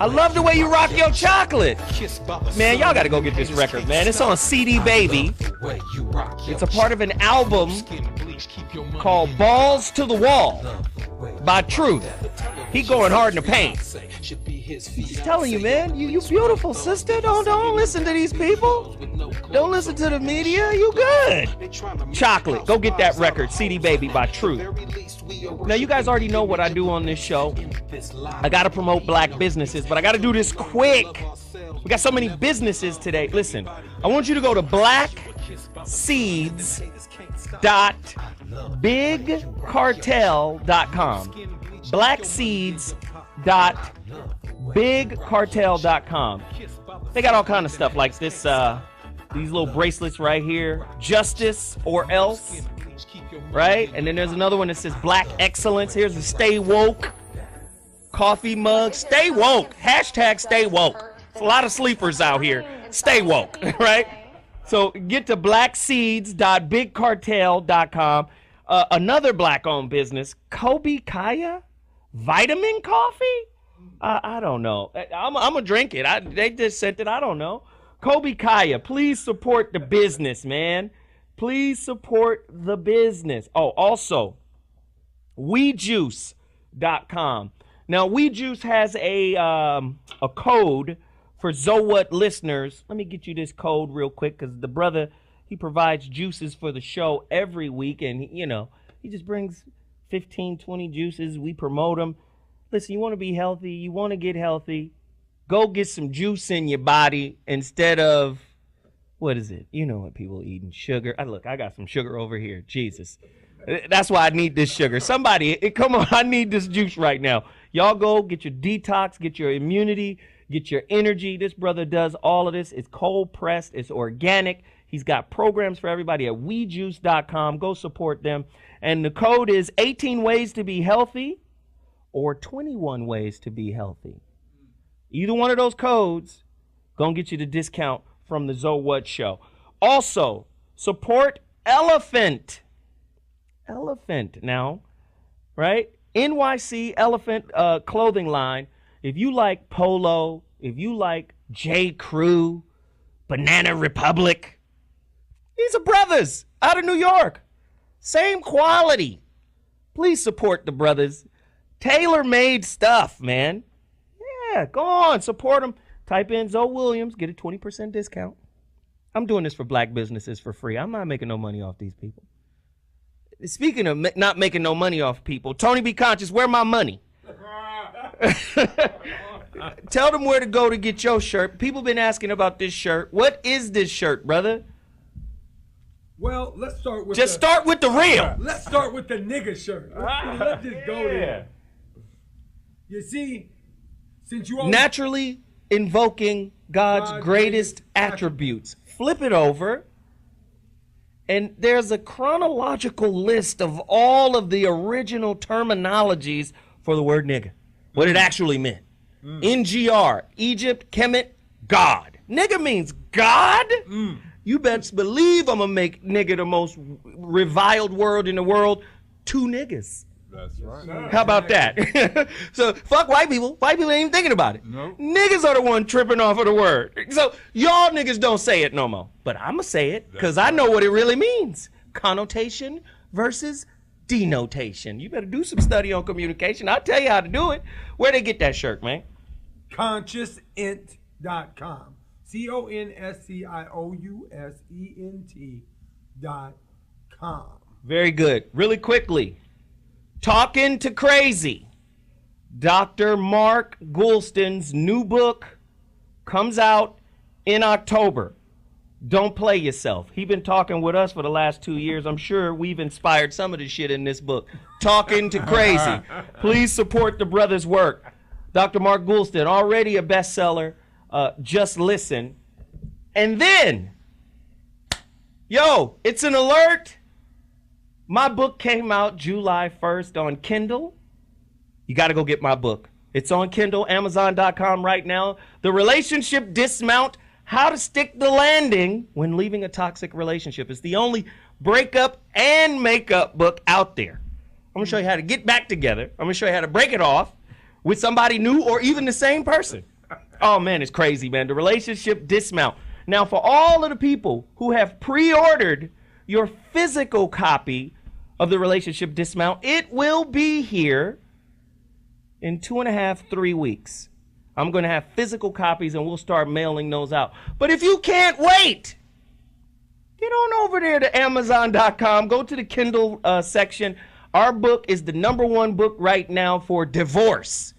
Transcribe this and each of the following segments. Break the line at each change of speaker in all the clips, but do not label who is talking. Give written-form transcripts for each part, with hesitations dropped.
I love the way you rock your chocolate. Man, y'all gotta go get this record, man. It's on CD Baby. It's a part of an album called Balls to the Wall by Truth. He going hard in the paint. He's telling you, man, you beautiful, sister. Don't listen to these people. Don't listen to the media. You good. Chocolate. Go get that record, CD Baby by Truth. Now, you guys already know what I do on this show. I got to promote black businesses, but I got to do this quick. We got so many businesses today. Listen, I want you to go to blackseeds.bigcartel.com. blackseeds.bigcartel.com. They got all kind of stuff like this, these little bracelets right here. Justice or else. Right? And then there's another one that says Black Excellence. Here's the Stay Woke coffee mug. Stay woke. Hashtag stay woke. There's a lot of sleepers out here. Stay woke. Right? So get to blackseeds.bigcartel.com. Another black-owned business, Kobe Kaya Vitamin Coffee? I don't know. I'm going to drink it. They just sent it. I don't know. Kobe Kaya, please support the business, man. Please support the business. Oh, also, WeJuice.com. Now, WeJuice has a code for Zowat listeners. Let me get you this code real quick, because the brother, he provides juices for the show every week, and, he just brings 15, 20 juices. We promote them. Listen, you want to be healthy, you want to get healthy, go get some juice in your body instead of, what is it? You know what people eating, sugar. Look, I got some sugar over here. Jesus. That's why I need this sugar. Somebody, come on, I need this juice right now. Y'all go get your detox, get your immunity, get your energy. This brother does all of this. It's cold pressed. It's organic. He's got programs for everybody at WeJuice.com. Go support them. And the code is 18 ways to be healthy or 21 ways to be healthy. Either one of those codes gonna get you the discount from the Zowat Show. Also, support Elephant. Elephant now, right? NYC Elephant clothing line. If you like Polo, if you like J. Crew, Banana Republic, these are brothers out of New York. Same quality. Please support the brothers. Tailor-made stuff, man. Yeah, go on, support them. Type in Zoe Williams, get a 20% discount. I'm doing this for black businesses for free. I'm not making no money off these people. Speaking of not making no money off people, Tony Be Conscious, where my money? Tell them where to go to get your shirt. People been asking about this shirt. What is this shirt, brother?
Well, let's start with
start with the real.
Let's start with the nigga shirt. Let's just go there. You see, since you
naturally invoking God's greatest attributes. Flip it over, and there's a chronological list of all of the original terminologies for the word nigga. What it actually meant. NGR, Egypt, Kemet, God. Nigga means God? You best believe I'm gonna make nigga the most reviled word in the world. 2 niggas.
That's right.
How about that? So fuck white people. White people ain't even thinking about it.
Nope.
Niggas are the one tripping off of the word. So y'all niggas don't say it no more. But I'ma say it because I know what it really means. Connotation versus denotation. You better do some study on communication. I'll tell you how to do it. Where they get that shirt, man?
Consciousent.com. CONSCIOUSENT.com.
Very good. Really quickly. Talking to Crazy. Dr. Mark Goulston's new book comes out in October. Don't play yourself. He's been talking with us for the last 2 years. I'm sure we've inspired some of the shit in this book. Talking to Crazy. Please support the brother's work. Dr. Mark Goulston, already a bestseller. Just listen. And then, yo, it's an alert. My book came out July 1st on Kindle. You got to go get my book. It's on Kindle, Amazon.com right now. The Relationship Dismount, How to Stick the Landing When Leaving a Toxic Relationship. It's the only breakup and makeup book out there. I'm going to show you how to get back together. I'm going to show you how to break it off, with somebody new or even the same person. Oh, man, it's crazy, man. The Relationship Dismount. Now, for all of the people who have pre-ordered your physical copy of the Relationship Dismount, it will be here in 2.5, 3 weeks. I'm going to have physical copies, and we'll start mailing those out. But if you can't wait, get on over there to Amazon.com. Go to the Kindle section. Our book is the #1 book right now for divorce.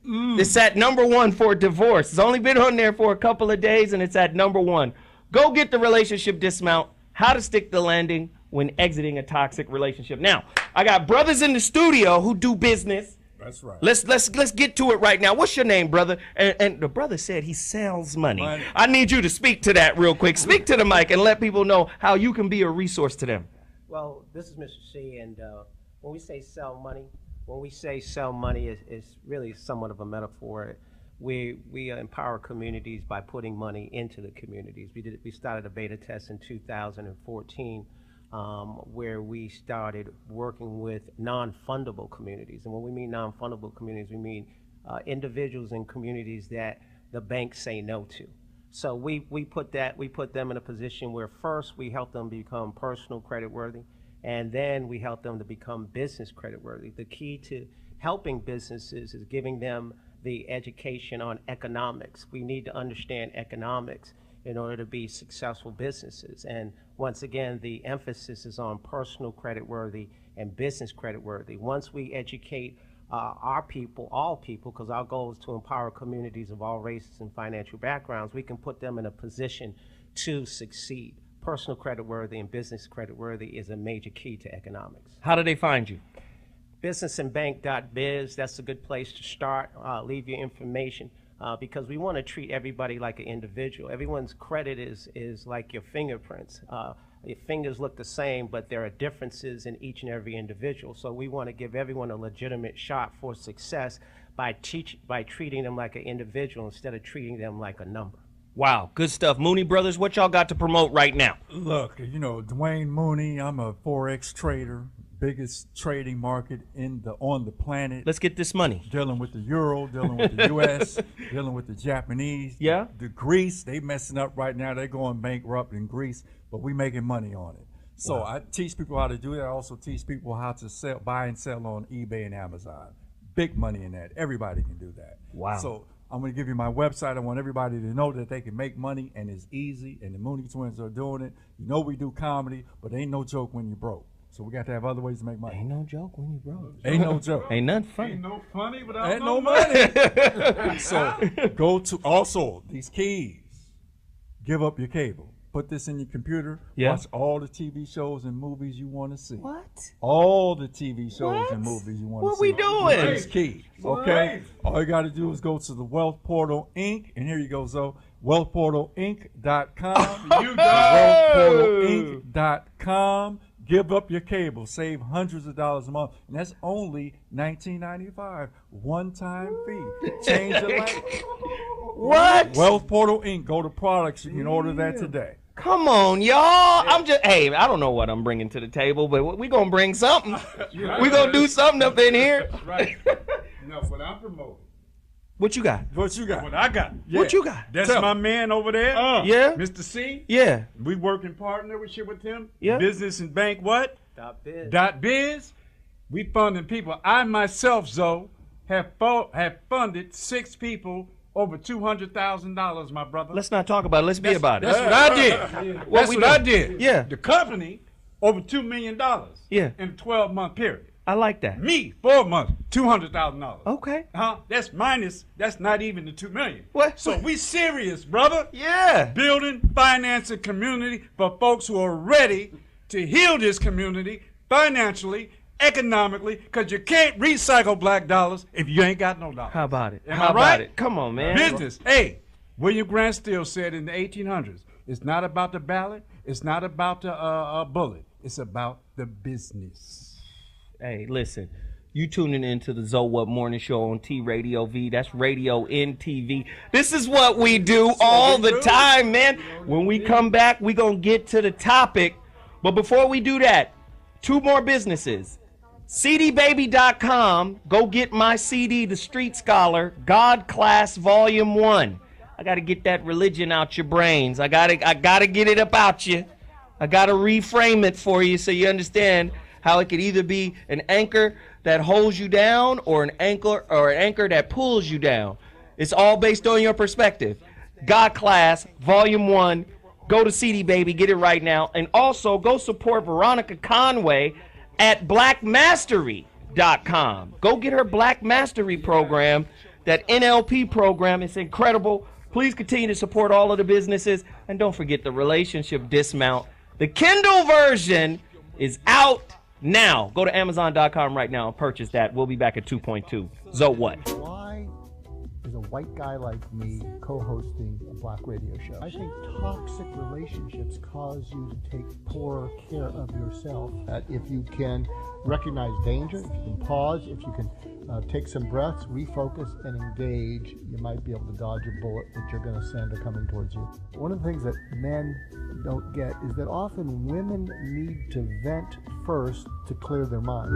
It's at #1 for divorce. It's only been on there for a couple of days, and it's at #1. Go get the Relationship Dismount, How to Stick the Landing When Exiting a Toxic Relationship. Now, I got brothers in the studio who do business.
That's right.
Let's get to it right now. What's your name, brother? And the brother said he sells money. I need you to speak to that real quick. Speak to the mic and let people know how you can be a resource to them.
Well, this is Mr. C, and when we say sell money, it's really somewhat of a metaphor. We empower communities by putting money into the communities. We started a beta test in 2014. Where we started working with non-fundable communities. And when we mean non-fundable communities, we mean individuals and communities that the banks say no to. So we put them in a position where first we help them become personal credit worthy, and then we help them to become business credit worthy. The key to helping businesses is giving them the education on economics. We need to understand economics in order to be successful businesses. And once again, the emphasis is on personal creditworthy and business creditworthy. Once we educate our people, all people, because our goal is to empower communities of all races and financial backgrounds, we can put them in a position to succeed. Personal creditworthy and business creditworthy is a major key to economics.
How do they find you?
Businessandbank.biz, that's a good place to start. Leave your information. Because we want to treat everybody like an individual. Everyone's credit is like your fingerprints. Your fingers look the same, but there are differences in each and every individual. So we want to give everyone a legitimate shot for success by treating them like an individual instead of treating them like a number.
Wow, good stuff. Mooney Brothers, what y'all got to promote right now?
Look, Dwayne Mooney, I'm a Forex trader. Biggest trading market on the planet.
Let's get this money.
Dealing with the euro, dealing with the U.S., dealing with the Japanese.
Yeah.
The Greece, they messing up right now. They're going bankrupt in Greece, but we making money on it. So wow. I teach people how to do that. I also teach people how to buy and sell on eBay and Amazon. Big money in that. Everybody can do that.
Wow.
So I'm going to give you my website. I want everybody to know that they can make money, and it's easy, and the Mooney Twins are doing it. We do comedy, but ain't no joke when you're broke. So we got to have other ways to make money.
Ain't no joke when you broke.
Ain't no joke.
Ain't nothing funny.
Ain't no funny without
Ain't no money. So go to also these keys. Give up your cable. Put this in your computer.
Yeah.
Watch all the TV shows and movies you want to see.
What?
All the TV shows and movies you want to see.
What we doing?
These keys. Okay. All you got to do is go to the Wealth Portal Inc. And here you go, Zoe. WealthPortalInc.com. WealthPortalInc.com. Give up your cable, save hundreds of dollars a month, and that's only $19.95. One-time fee. Change your life.
What?
Wealth Portal Inc. Go to products. You can order that today.
Come on, y'all. Hey, I don't know what I'm bringing to the table, but we going to bring something. We going to do something up in here.
That's right. No, what I'm promoting.
What you got?
What you got?
What I got.
Yeah.
What you got?
That's my man over there.
Yeah?
Mr. C.
Yeah.
We work in partnership with him.
Yeah.
Business and Bank what?
.biz.
We funding people. I myself, Zoe, have funded 6 people over $200,000, my brother.
Let's not talk about it. Let's be about it.
That's what I did. That's what I did.
Yeah.
The company, over $2 million
Yeah.
in a 12-month period.
I like that.
Me, 4 months, $200,000.
Okay.
That's not even the $2 million.
What?
So we serious, brother.
Yeah.
Building, financing community for folks who are ready to heal this community financially, economically, because you can't recycle black dollars if you ain't got no dollars.
How about it?
Am
How
I
about
right?
it? Come on, man.
Business. Hey, William Grant Still said in the 1800s, it's not about the ballot, it's not about the bullet, it's about the business.
Hey, listen. You tuning into the Zoe What Morning Show on T Radio V. That's Radio NTV. This is what we do all the time, man. When we come back, we going to get to the topic. But before we do that, 2 more businesses. cdbaby.com. Go get my CD, The Street Scholar, God Class Volume 1. I got to get that religion out your brains. I got to get it up out you. I got to reframe it for you so you understand how it could either be an anchor that holds you down or an anchor that pulls you down. It's all based on your perspective. God Class Volume 1. Go to CD Baby, get it right now. And also go support Veronica Conway at blackmastery.com. Go get her Black Mastery program, that NLP program. It's incredible. Please continue to support all of the businesses. And don't forget the Relationship Dismount. The Kindle version is out now. Go to Amazon.com right now and purchase that. We'll be back at 2.2. So what?
Why is a white guy like me co-hosting a black radio show? I think toxic relationships cause you to take poorer care of yourself. If you can recognize danger, if you can pause, if you can take some breaths, refocus, and engage, you might be able to dodge a bullet that you're going to send or coming towards you. One of the things that men don't get is that often women need to vent first to clear their mind.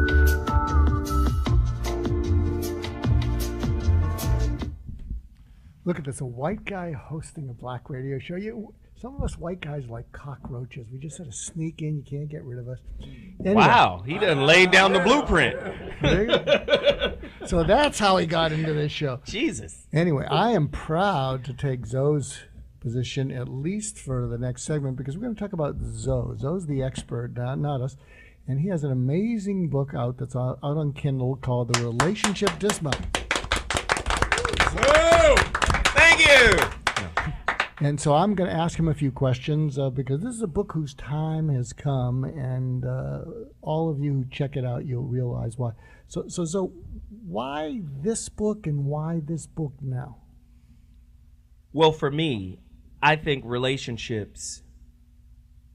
Look at this, a white guy hosting a black radio show. Some of us white guys are like cockroaches. We just sort of sneak in. You can't get rid of us. Anyway,
Wow, he done laid down the blueprint.
So that's how he got into this show.
Jesus.
Anyway, I am proud to take Zoe's position, at least for the next segment, because we're going to talk about Zoe. Zoe's the expert, not us. And he has an amazing book out that's out on Kindle called The Relationship Dismount.
Whoa! Thank you.
And so I'm going to ask him a few questions because this is a book whose time has come, and all of you who check it out, you'll realize why. So why this book and why this book now?
Well, for me, I think relationships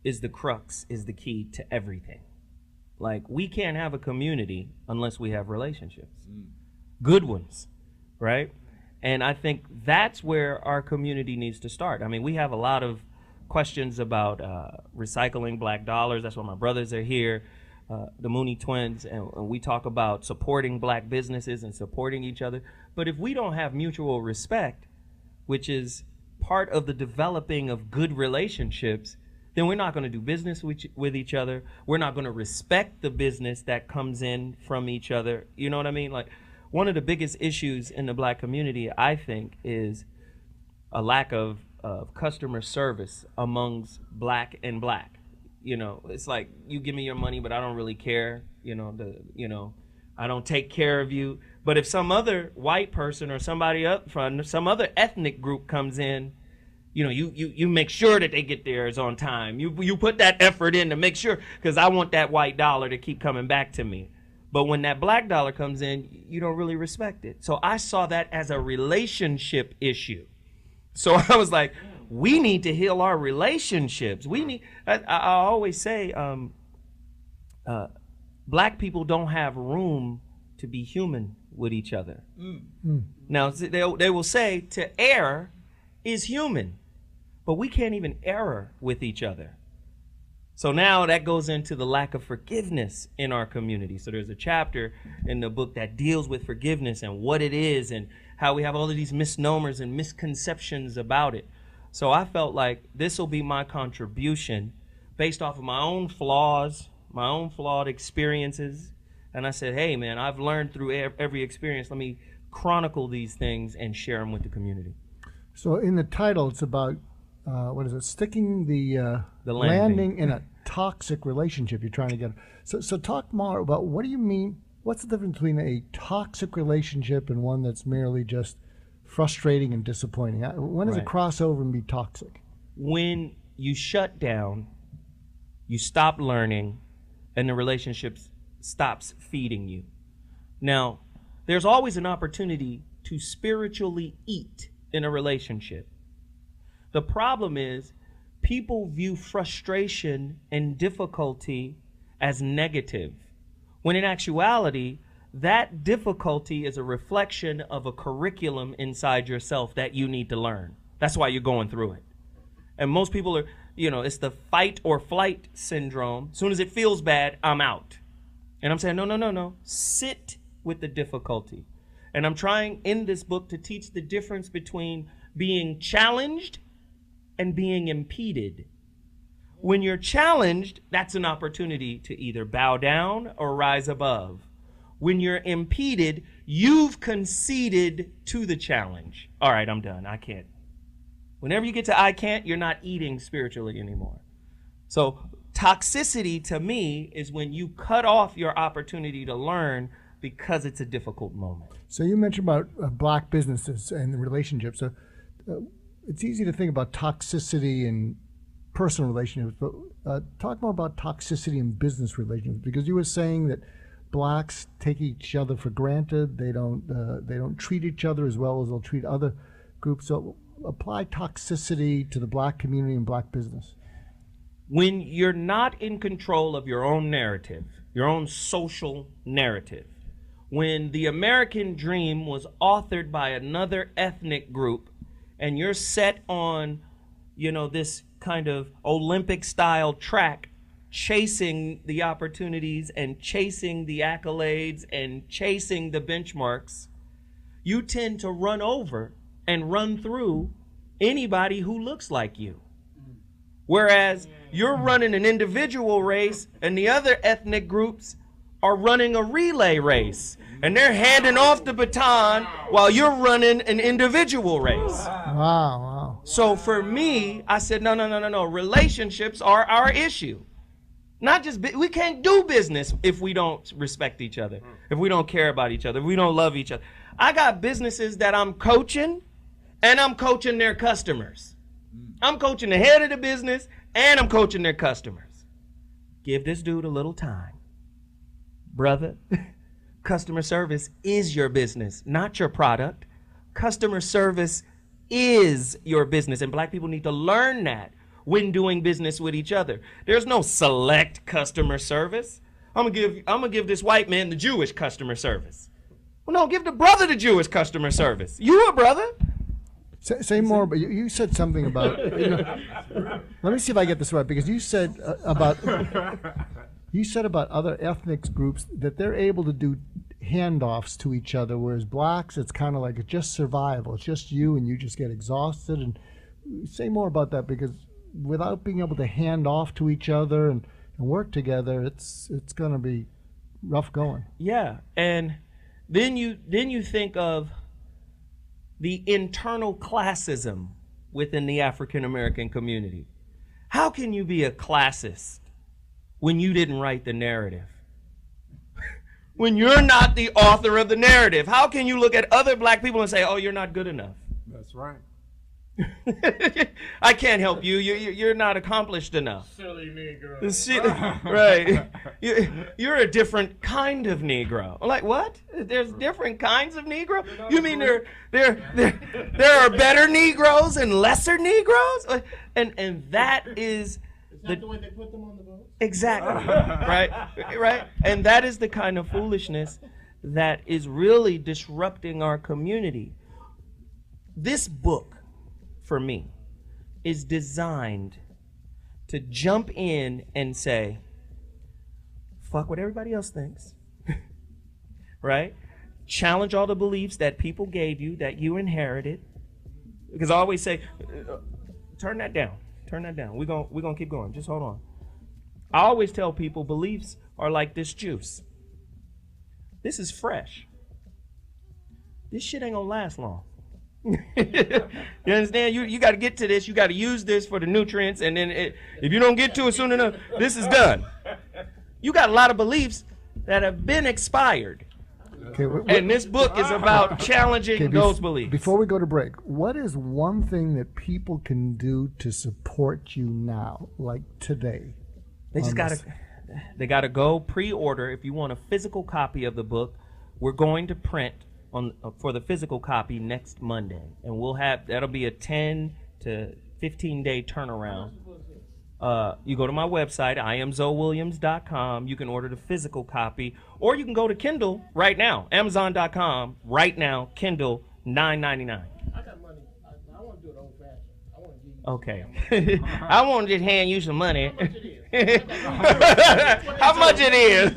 is the crux, is the key to everything. Like, we can't have a community unless we have relationships. Good ones, right? And I think that's where our community needs to start. I mean, we have a lot of questions about recycling black dollars. That's why my brothers are here, the Mooney Twins, and we talk about supporting black businesses and supporting each other. But if we don't have mutual respect, which is part of the developing of good relationships, then we're not going to do business with each other. We're not going to respect the business that comes in from each other. You know what I mean? Like, one of the biggest issues in the black community, I think, is a lack of customer service amongst black and black. You know, it's like, you give me your money, but I don't really care. I don't take care of you. But if some other white person or somebody up front, some other ethnic group comes in, you make sure that they get theirs on time. You put that effort in to make sure, because I want that white dollar to keep coming back to me. But when that black dollar comes in, you don't really respect it. So I saw that as a relationship issue. So I was like, we need to heal our relationships. I always say, black people don't have room to be human with each other. Now, they will say to err is human, but we can't even err with each other. So now that goes into the lack of forgiveness in our community. So there's a chapter in the book that deals with forgiveness and what it is and how we have all of these misnomers and misconceptions about it. So I felt like this will be my contribution based off of my own flaws, my own flawed experiences. And I said, hey, man, I've learned through every experience. Let me chronicle these things and share them with the community.
So in the title, it's about, sticking the landing in a toxic relationship you're trying to get. So talk more about, what do you mean, what's the difference between a toxic relationship and one that's merely just frustrating and disappointing? When does it cross over and be toxic?
When you shut down, you stop learning, and the relationship stops feeding you. Now, there's always an opportunity to spiritually eat in a relationship. The problem is, people view frustration and difficulty as negative, when in actuality, that difficulty is a reflection of a curriculum inside yourself that you need to learn. That's why you're going through it. And most people are, it's the fight or flight syndrome. As soon as it feels bad, I'm out. And I'm saying, no, no, no, no. Sit with the difficulty. And I'm trying in this book to teach the difference between being challenged and being impeded. When you're challenged, that's an opportunity to either bow down or rise above. When you're impeded, you've conceded to the challenge. All right, I'm done. I can't. Whenever you get to I can't, you're not eating spiritually anymore. So toxicity to me is when you cut off your opportunity to learn because it's a difficult moment.
So you mentioned about black businesses and relationships. So it's easy to think about toxicity in personal relationships, but talk more about toxicity in business relationships, because you were saying that blacks take each other for granted. They don't treat each other as well as they'll treat other groups. So apply toxicity to the black community and black business.
When you're not in control of your own narrative, your own social narrative, when the American dream was authored by another ethnic group and you're set on, this kind of Olympic style track, chasing the opportunities and chasing the accolades and chasing the benchmarks, you tend to run over and run through anybody who looks like you. Whereas you're running an individual race and the other ethnic groups are running a relay race, and they're handing off the baton while you're running an individual race.
Wow.
So for me, I said, no. Relationships are our issue. Not just, we can't do business if we don't respect each other, if we don't care about each other, if we don't love each other. I got businesses that I'm coaching, and I'm coaching their customers. I'm coaching the head of the business, and I'm coaching their customers. Give this dude a little time. Brother, customer service is your business, not your product. Customer service is your business, and black people need to learn that when doing business with each other. There's no select customer service. I'm gonna give this white man the Jewish customer service. Well, no, give the brother the Jewish customer service. You a brother?
Say more, but you said something about. Let me see if I get this right, because you said about other ethnic groups that they're able to do handoffs to each other, whereas blacks, it's kind of like it's just survival. It's just you, and you just get exhausted. And say more about that, because without being able to hand off to each other and work together, it's going to be rough going.
Yeah, and then you think of the internal classism within the African American community. How can you be a classist when you didn't write the narrative? When you're not the author of the narrative, how can you look at other black people and say, oh, you're not good enough?
That's right.
I can't help you. You're not accomplished enough.
Silly Negro.
Right. You're a different kind of Negro. I'm like, what? There's different kinds of Negro? You mean there are better Negroes and lesser Negroes? And that is
the way they put them on the boat.
Exactly. Right. And that is the kind of foolishness that is really disrupting our community. This book, for me, is designed to jump in and say, fuck what everybody else thinks, right? Challenge all the beliefs that people gave you, that you inherited. Because I always say, turn that down. We're gonna keep going. Just hold on. I always tell people beliefs are like this juice. This is fresh. This shit ain't gonna last long. You understand? You got to get to this. You got to use this for the nutrients, and then if you don't get to it soon enough, this is done. You got a lot of beliefs that have been expired. Okay, and this book is about challenging those beliefs.
Before we go to break, what is one thing that people can do to support you now, like today?
They got to go pre-order. If you want a physical copy of the book, we're going to print for the physical copy next Monday, and that'll be a 10 to 15 day turnaround. You go to my website, iamzoewilliams.com. You can order the physical copy, or you can go to Kindle right now, amazon.com right now, Kindle $9.99.
I got money. I want to do it old fashioned.
Okay. I want to just hand you some money. How much it is?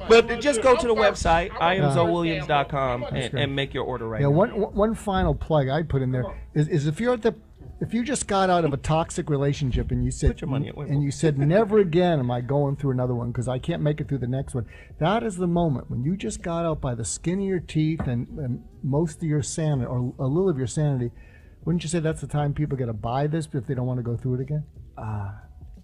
But just go to the website, iamzowilliams.com, and make your order right now.
One final plug I'd put in there is if you just got out of a toxic relationship and you said,
Put your money away.
and you said, never again am I going through another one because I can't make it through the next one. That is the moment when you just got out by the skin of your teeth and most of your sanity, or a little of your sanity. Wouldn't you say that's the time people get to buy this if they don't want to go through it again?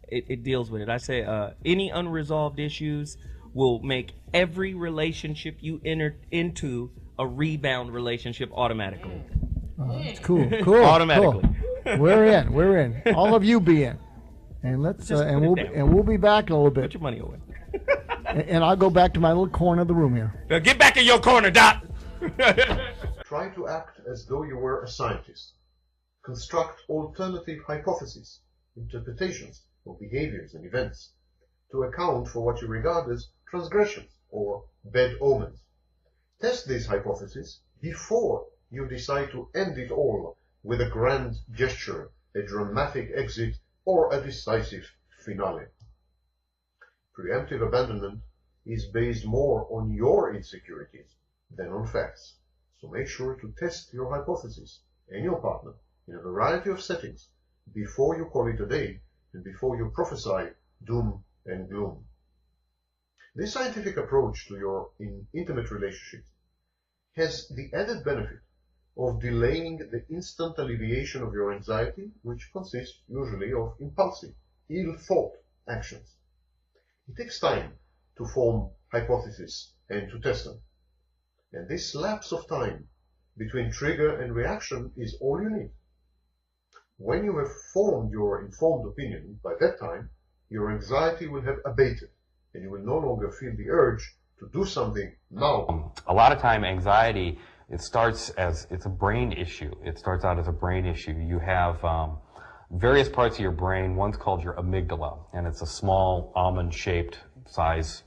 It deals with it. I say any unresolved issues will make every relationship you enter into a rebound relationship automatically.
It's cool.
Automatically.
Cool. We're in. All of you be in. And let's we'll be back in a little bit.
Put your money away.
And I'll go back to my little corner of the room here.
Now get back in your corner, Doc.
Try to act as though you were a scientist. Construct alternative hypotheses, interpretations of behaviors and events to account for what you regard as transgressions or bad omens. Test these hypotheses before you decide to end it all with a grand gesture, a dramatic exit, or a decisive finale. Preemptive abandonment is based more on your insecurities than on facts, so make sure to test your hypotheses and your partner in a variety of settings before you call it a day and before you prophesy doom and gloom. This scientific approach to your intimate relationships has the added benefit of delaying the instant alleviation of your anxiety, which consists usually of impulsive, ill-thought actions. It takes time to form hypotheses and to test them. And this lapse of time between trigger and reaction is all you need. When you have formed your informed opinion, by that time, your anxiety will have abated, and you will no longer feel the urge to do something now.
A lot of time, anxiety, it starts as, it's a brain issue. It starts out as a brain issue. You have various parts of your brain. One's called your amygdala, and it's a small almond-shaped size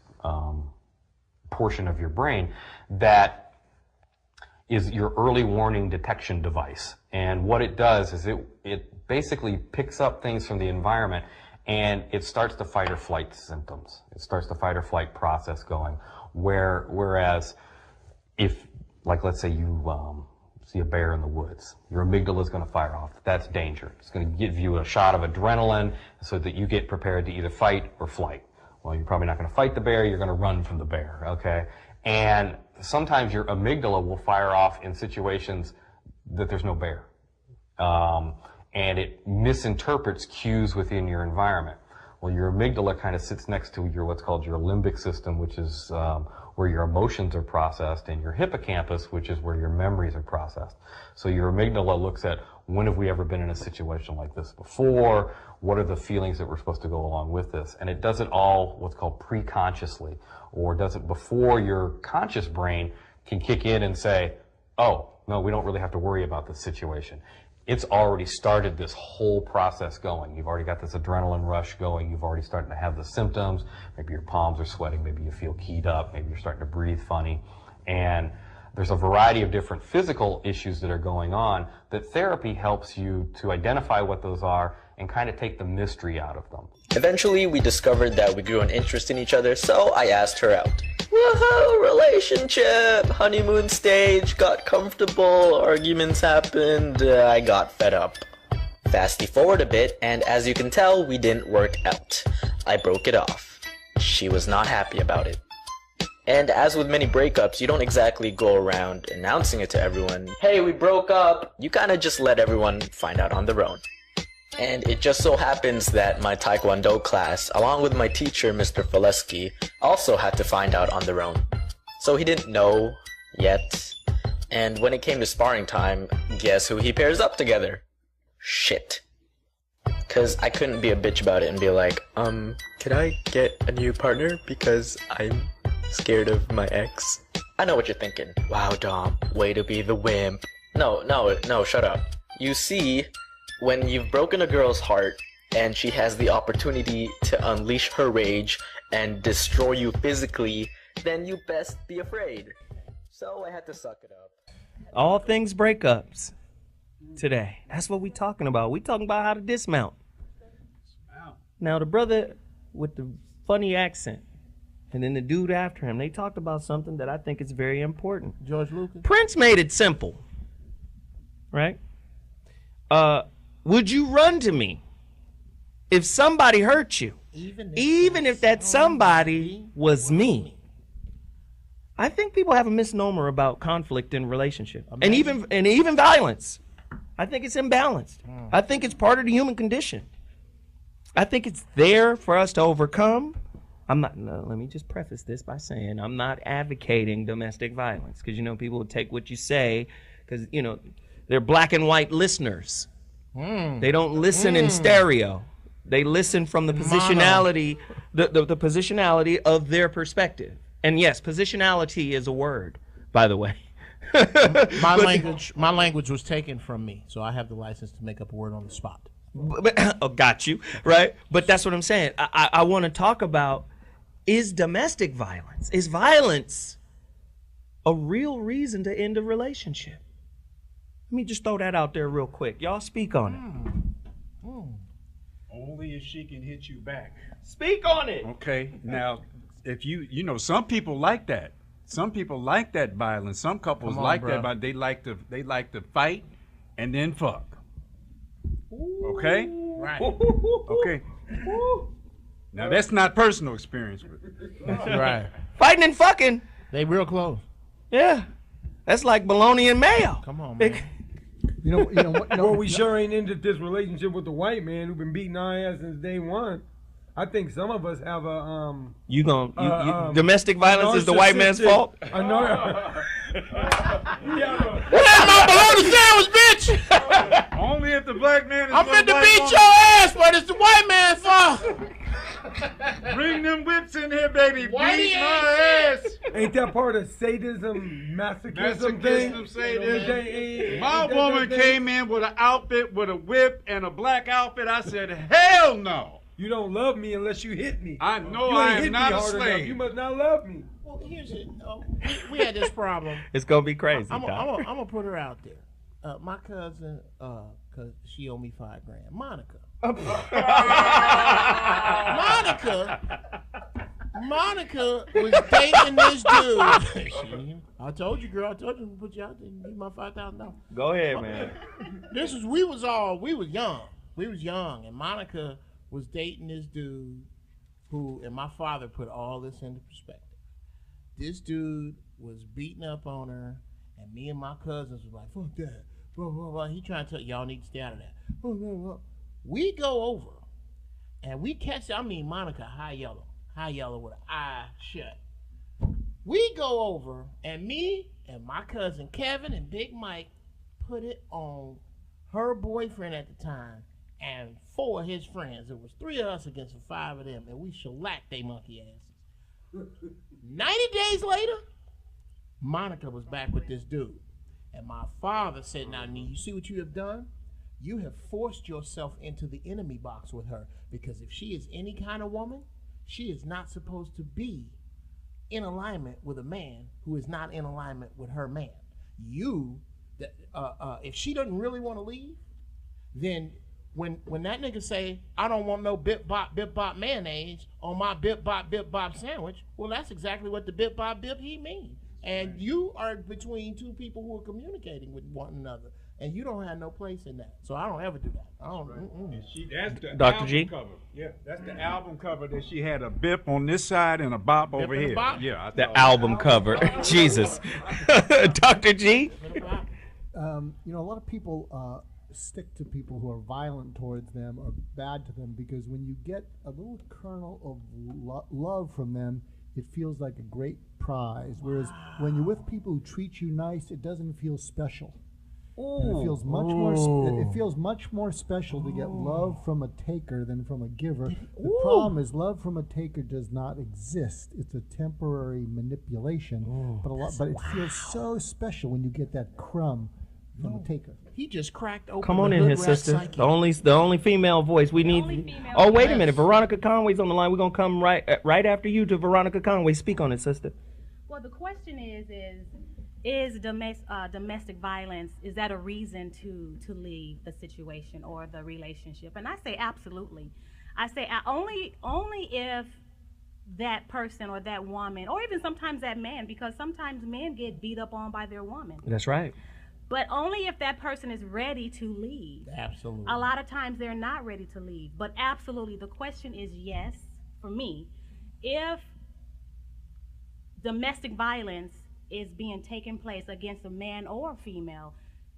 portion of your brain that is your early warning detection device. And what it does is it basically picks up things from the environment and it starts the fight or flight symptoms. It starts the fight or flight process going. Whereas if, like, let's say you see a bear in the woods, your amygdala is going to fire off. That's danger. It's going to give you a shot of adrenaline so that you get prepared to either fight or flight. Well, you're probably not going to fight the bear. You're going to run from the bear, okay? And sometimes your amygdala will fire off in situations that there's no bear. And it misinterprets cues within your environment. Well, your amygdala kind of sits next to your what's called your limbic system, which is where your emotions are processed, and your hippocampus, which is where your memories are processed. So your amygdala looks at, when have we ever been in a situation like this before? What are the feelings that we're supposed to go along with this? And it does it all what's called pre-consciously, or does it before your conscious brain can kick in and say, oh, no, we don't really have to worry about this situation. It's already started this whole process going. You've already got this adrenaline rush going. You've already started to have the symptoms. Maybe your palms are sweating. Maybe you feel keyed up. Maybe you're starting to breathe funny. And there's a variety of different physical issues that are going on that therapy helps you to identify what those are and kind of take the mystery out of them.
Eventually, we discovered that we grew an interest in each other, so I asked her out. Woohoo! Relationship! Honeymoon stage, got comfortable, arguments happened, I got fed up. Fast forward a bit, and as you can tell, we didn't work out. I broke it off. She was not happy about it. And as with many breakups, you don't exactly go around announcing it to everyone. Hey, we broke up! You kinda just let everyone find out on their own. And it just so happens that my Taekwondo class, along with my teacher, Mr. Faleski, also had to find out on their own. So he didn't know yet. And when it came to sparring time, guess who he pairs up together? Shit. Cause I couldn't be a bitch about it and be like, could I get a new partner because I'm scared of my ex? I know what you're thinking. Wow, Dom, way to be the wimp. No, shut up. You see, when you've broken a girl's heart and she has the opportunity to unleash her rage and destroy you physically, then you best be afraid. So I had to suck it up.
All things breakups. today. That's what we talking about. We talking about how to dismount. Now, the brother with the funny accent and then the dude after him, they talked about something that I think is very important.
George Lucas.
Prince made it simple, right? Would you run to me if somebody hurt you, even if that somebody was me? I think people have a misnomer about conflict in relationship, and even violence. I think it's imbalanced. I think it's part of the human condition. I think it's there for us to overcome. Let me just preface this by saying I'm not advocating domestic violence, because people will take what you say, because they're black and white listeners. They don't listen in stereo. They listen from the positionality, the positionality of their perspective. And yes, positionality is a word, by the way.
My language was taken from me, so I have the license to make up a word on the spot.
Got you, right? But that's what I'm saying. I want to talk about, is domestic violence, is violence a real reason to end a relationship? Let me just throw that out there real quick. Y'all speak on it.
Only if she can hit you back.
Speak on it.
Okay, now, if some people like that. Some people like that violence. Some couples that, but they like to fight and then fuck. Okay?
Right.
Okay. Now that's not personal experience.
That's right.
Fighting and fucking.
They real close.
Yeah. That's like bologna and mayo.
Come on, man.
Well, we sure ain't ended this relationship with the white man who's been beating our ass since day one. I think some of us have a
domestic violence is the white man's fault.
Where's my bologna sandwich, bitch?
Only if the black man is.
I'm finna beat your ass, but it's the white man's fault.
Bring them whips in here, baby. Beat my ass.
Ain't that part of sadism, masochism thing?
Sadism. My woman came in with an outfit, with a whip and a black outfit. I said, hell no.
You don't love me unless you hit me.
I know I am not a slave.
You must not love me.
Well, here's it. We had this problem.
It's gonna be crazy.
I'm gonna put her out there. My cousin, cause she owed me $5 grand. Monica was dating this dude. I told you, girl. I told you to put you out there and give my $5,000.
Go ahead, man.
We was young. We was young, and Monica was dating this dude who, and my father put all this into perspective. This dude was beating up on her, and me and my cousins was like, fuck that, blah, blah, blah. He trying to tell y'all need to stay out of that. Blah, blah, blah. We go over, and we catch, Monica high yellow with an eye shut. We go over, and me and my cousin Kevin and Big Mike put it on her boyfriend at the time and 4 of his friends. It was 3 of us against the 5 of them, and we shellacked they monkey asses. 90 days later, Monica was back with this dude. And my father said, now, you see what you have done? You have forced yourself into the enemy box with her, because if she is any kind of woman, she is not supposed to be in alignment with a man who is not in alignment with her man. If she doesn't really want to leave, then when that nigga say, I don't want no bip bop mayonnaise on my bip bop sandwich, well, that's exactly what the bip bop bip he means. And you are between 2 people who are communicating with one another, and you don't have no place in that. So I don't ever do that. I don't.
That's the
Dr.
album
G?
cover. Yeah, that's the album cover that she had a bip on this side and a bop over
and a
here.
bop?
Yeah,
The album cover. Jesus. Dr. G?
A lot of people stick to people who are violent towards them or bad to them, because when you get a little kernel of love from them, it feels like a great prize. Whereas when you're with people who treat you nice, it doesn't feel special. It feels much more. It feels much more special to get love from a taker than from a giver. The problem is, love from a taker does not exist. It's a temporary manipulation. But it feels so special when you get that crumb from a taker.
He just cracked open.
Come on
the
in here,
hood rat
sister.
psyche.
The only female voice we need. Oh, wait a minute. Veronica Conway's on the line. We're gonna come right after you to Veronica Conway. Speak on it, sister.
Well, the question is is domestic violence, is that a reason to leave the situation or the relationship? And I say absolutely. I say only if that person or that woman, or even sometimes that man, because sometimes men get beat up on by their woman.
That's right.
But only if that person is ready to leave.
Absolutely.
A lot of times they're not ready to leave. But absolutely, the question is yes, for me, if domestic violence is being taken place against a man or a female,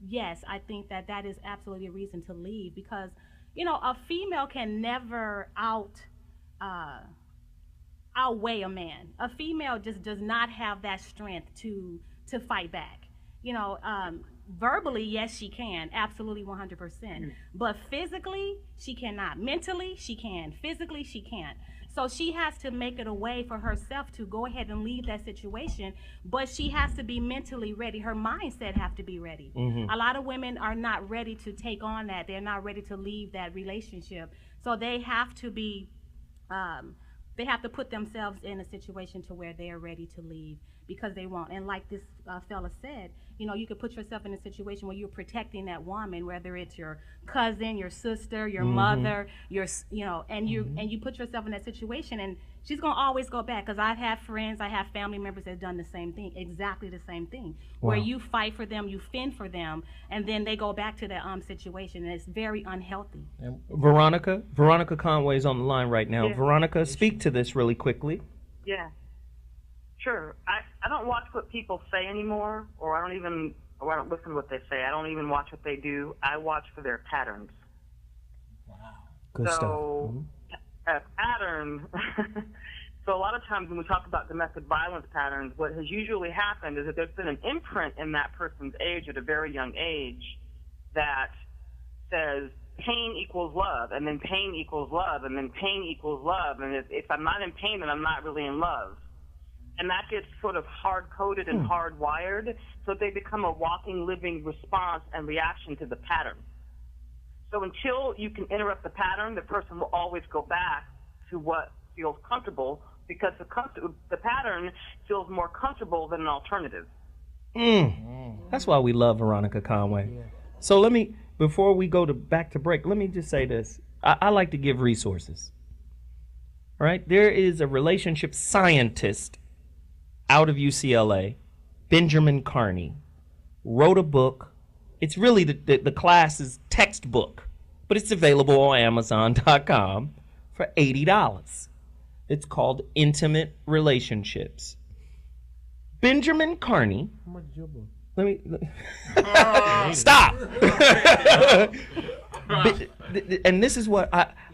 yes, I think that is absolutely a reason to leave, because, you know, a female can never outweigh a man. A female just does not have that strength to fight back. You know, verbally, yes, she can, absolutely 100%. But physically, she cannot. Mentally, she can. Physically, she can't. So she has to make it a way for herself to go ahead and leave that situation, but she has to be mentally ready. Her mindset has to be ready. A lot of women are not ready to take on that. They're not ready to leave that relationship. So they have to be, they have to put themselves in a situation to where they are ready to leave, because they won't. And like this fella said, you know, you could put yourself in a situation where you're protecting that woman, whether it's your cousin, your sister, your mother, you know, and you put yourself in that situation, and she's gonna always go back. Because I've had friends, I have family members that have done the same thing, exactly the same thing, where you fight for them, you fend for them, and then they go back to that situation, and it's very unhealthy.
Veronica Conway's on the line right now. Yeah. Veronica, speak to this really quickly.
Yeah. Sure. I don't watch what people say anymore, or I don't listen to what they say. I don't even watch what they do. I watch for their patterns.
Wow.
Good stuff.
So, a pattern. So a lot of times when we talk about domestic violence patterns, what has usually happened is that there's been an imprint in that person's age at a very young age that says pain equals love, and then pain equals love, and then pain equals love. And if I'm not in pain, then I'm not really in love. And that gets sort of hard-coded and hardwired, so they become a walking, living response and reaction to the pattern. So until you can interrupt the pattern, the person will always go back to what feels comfortable, because the pattern feels more comfortable than an alternative.
That's why we love Veronica Conway. Yeah. So let me, before we go back to break, let me just say this. I like to give resources. All right? There is a relationship scientist out of UCLA, Benjamin Carney, wrote a book. It's really the class's textbook, but it's available on Amazon.com for $80. It's called Intimate Relationships. Benjamin Carney. How much is your book? Stop. And this is what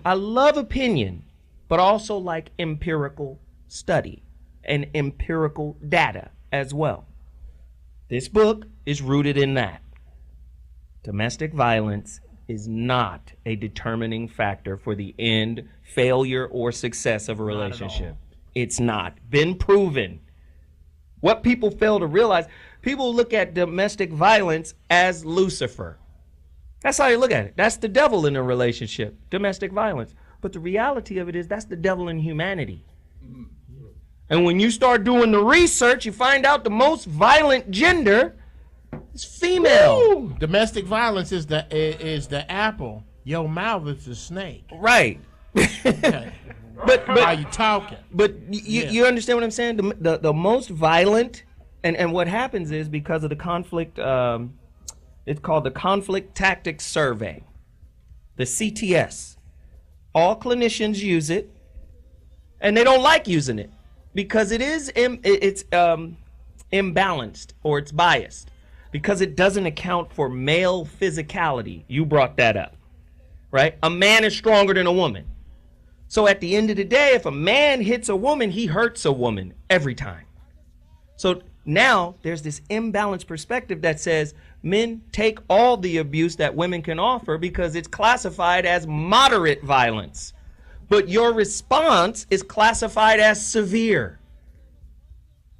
I love opinion, but also like empirical study and empirical data as well. This book is rooted in that. Domestic violence is not a determining factor for the end, failure, or success of a relationship. It's not. Been proven. What people fail to realize, people look at domestic violence as Lucifer. That's how you look at it. That's the devil in a relationship, domestic violence. But the reality of it is that's the devil in humanity. And when you start doing the research, you find out the most violent gender is female.
Woo! Domestic violence is the apple. Your mouth is the snake.
Right.
Okay. But how you talking?
But you understand what I'm saying? The most violent, and what happens is because of the conflict, it's called the Conflict Tactics Survey, the CTS. All clinicians use it, and they don't like using it because it's imbalanced or it's biased because it doesn't account for male physicality. You brought that up, right? A man is stronger than a woman. So at the end of the day, if a man hits a woman, he hurts a woman every time. So now there's this imbalanced perspective that says men take all the abuse that women can offer because it's classified as moderate violence. But your response is classified as severe.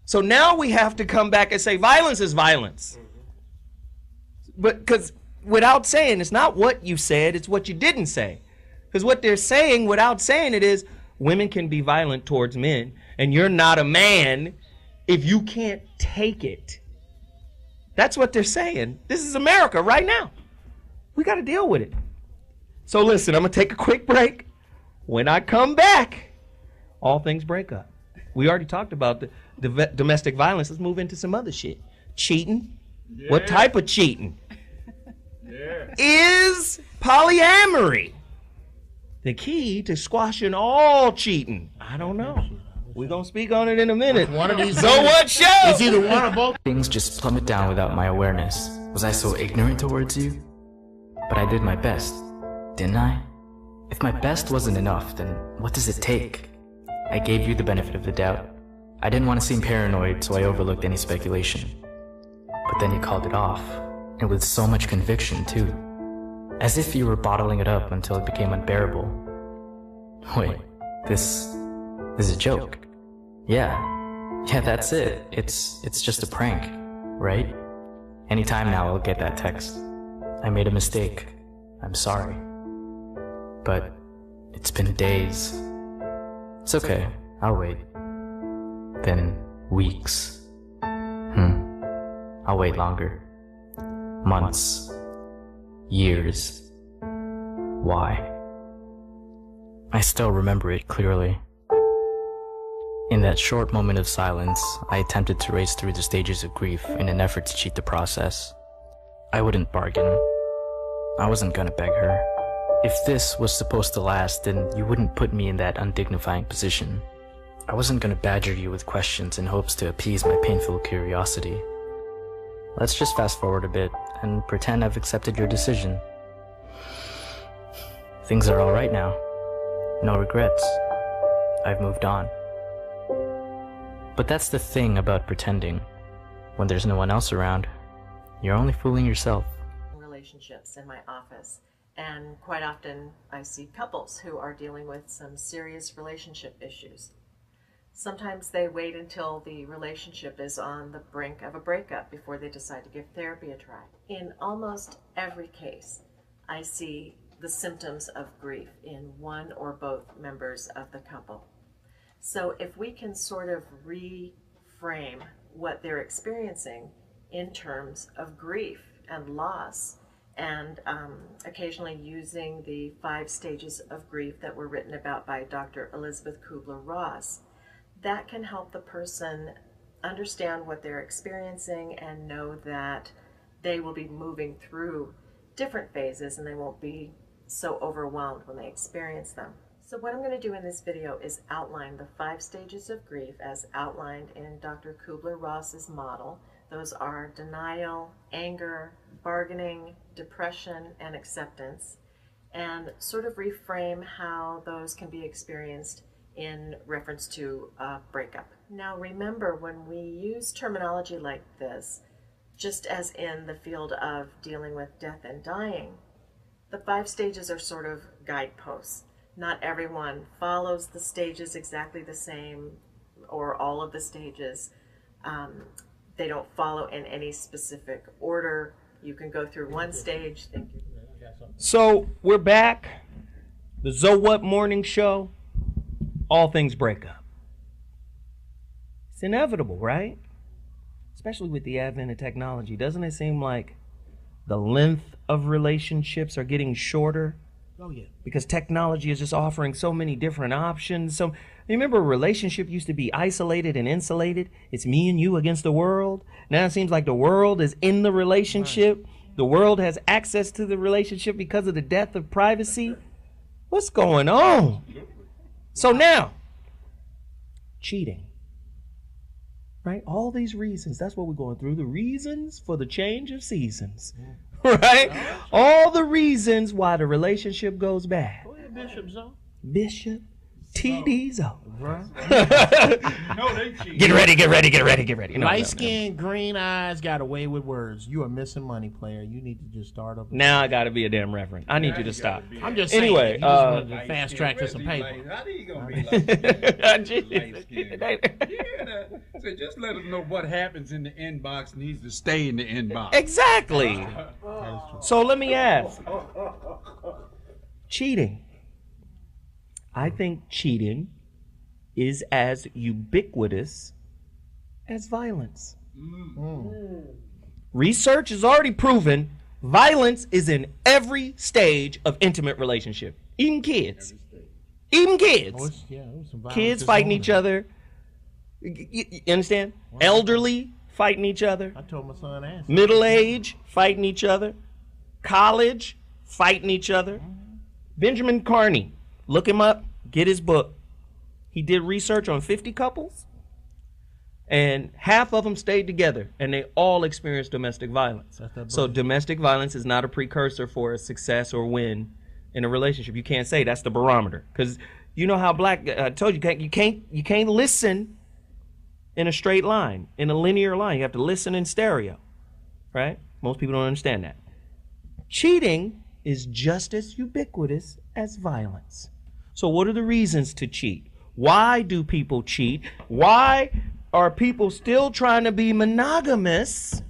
So now we have to come back and say violence is violence. But because without saying, it's not what you said, it's what you didn't say. Because what they're saying without saying it is women can be violent towards men, and you're not a man if you can't take it. That's what they're saying. This is America right now. We got to deal with it. So listen, I'm going to take a quick break. When I come back, all things break up. We already talked about the domestic violence. Let's move into some other shit. Cheating. Yeah. What type of cheating? Yeah. Is polyamory the key to squashing all cheating? I don't know. We're going to speak on it in a minute.
One of these.
So what show?
It's either one or both.
Things just plummet down without my awareness. Was I so ignorant towards you? But I did my best, didn't I? If my best wasn't enough, then what does it take? I gave you the benefit of the doubt. I didn't want to seem paranoid, so I overlooked any speculation. But then you called it off, and with so much conviction, too. As if you were bottling it up until it became unbearable. Wait, this is a joke. Yeah, that's it. It's just a prank, right? Anytime now I'll get that text. I made a mistake. I'm sorry. But it's been days. It's okay, I'll wait. Then weeks. I'll wait longer. Months. Years. Why? I still remember it clearly. In that short moment of silence, I attempted to race through the stages of grief in an effort to cheat the process. I wouldn't bargain. I wasn't gonna beg her. If this was supposed to last, then you wouldn't put me in that undignifying position. I wasn't gonna badger you with questions in hopes to appease my painful curiosity. Let's just fast forward a bit and pretend I've accepted your decision. Things are all right now. No regrets. I've moved on. But that's the thing about pretending. When there's no one else around, you're only fooling yourself.
Relationships in my office, and quite often I see couples who are dealing with some serious relationship issues. Sometimes they wait until the relationship is on the brink of a breakup before they decide to give therapy a try. In almost every case, I see the symptoms of grief in one or both members of the couple. So if we can sort of reframe what they're experiencing in terms of grief and loss, and occasionally using the 5 stages of grief that were written about by Dr. Elizabeth Kubler-Ross, that can help the person understand what they're experiencing and know that they will be moving through different phases and they won't be so overwhelmed when they experience them. So what I'm going to do in this video is outline the 5 stages of grief as outlined in Dr. Kubler-Ross's model. Those are denial, anger, bargaining, depression, and acceptance, and sort of reframe how those can be experienced in reference to a breakup. Now remember, when we use terminology like this, just as in the field of dealing with death and dying, the 5 stages are sort of guideposts. Not everyone follows the stages exactly the same, or all of the stages. They don't follow in any specific order. You can go through one stage. Thank you.
So we're back. The So What Morning Show. All things break up. It's inevitable, right? Especially with the advent of technology. Doesn't it seem like the length of relationships are getting shorter?
Oh, yeah.
Because technology is just offering so many different options. So, you remember a relationship used to be isolated and insulated? It's me and you against the world. Now it seems like the world is in the relationship. Right. The world has access to the relationship because of the death of privacy. What's going on? So now, cheating. Right? All these reasons. That's what we're going through. The reasons for the change of seasons. Right? All the reasons why the relationship goes bad.
Go ahead, Bishop Zo.
Bishop TD Zo.
Right.
No, they cheat.
Get ready. No,
Light skin, green eyes, got away with words. You are missing money, player. You need to just start over.
Now I got to be a damn reverend. I need you to stop.
I'm just saying.
Anyway,
you just wanted to fast track to some paper.
How do you gonna be light skin?
Yeah,
so just let them know what happens in the inbox needs to stay in the inbox.
Exactly. So let me ask. Cheating. I think cheating is as ubiquitous as violence. Research has already proven violence is in every stage of intimate relationship, even kids. Even kids. Kids fighting each other. You understand? Elderly fighting each other.
I told my son ass.
Middle age fighting each other. College fighting each other. Benjamin Carney, look him up, get his book. He did research on 50 couples, and half of them stayed together, and they all experienced domestic violence. So domestic violence is not a precursor for a success or win in a relationship. You can't say that's the barometer, because you know how I told you, you can't listen in a straight line, in a linear line. You have to listen in stereo, right? Most people don't understand that. Cheating is just as ubiquitous as violence. So what are the reasons to cheat? Why do people cheat? Why are people still trying to be monogamous?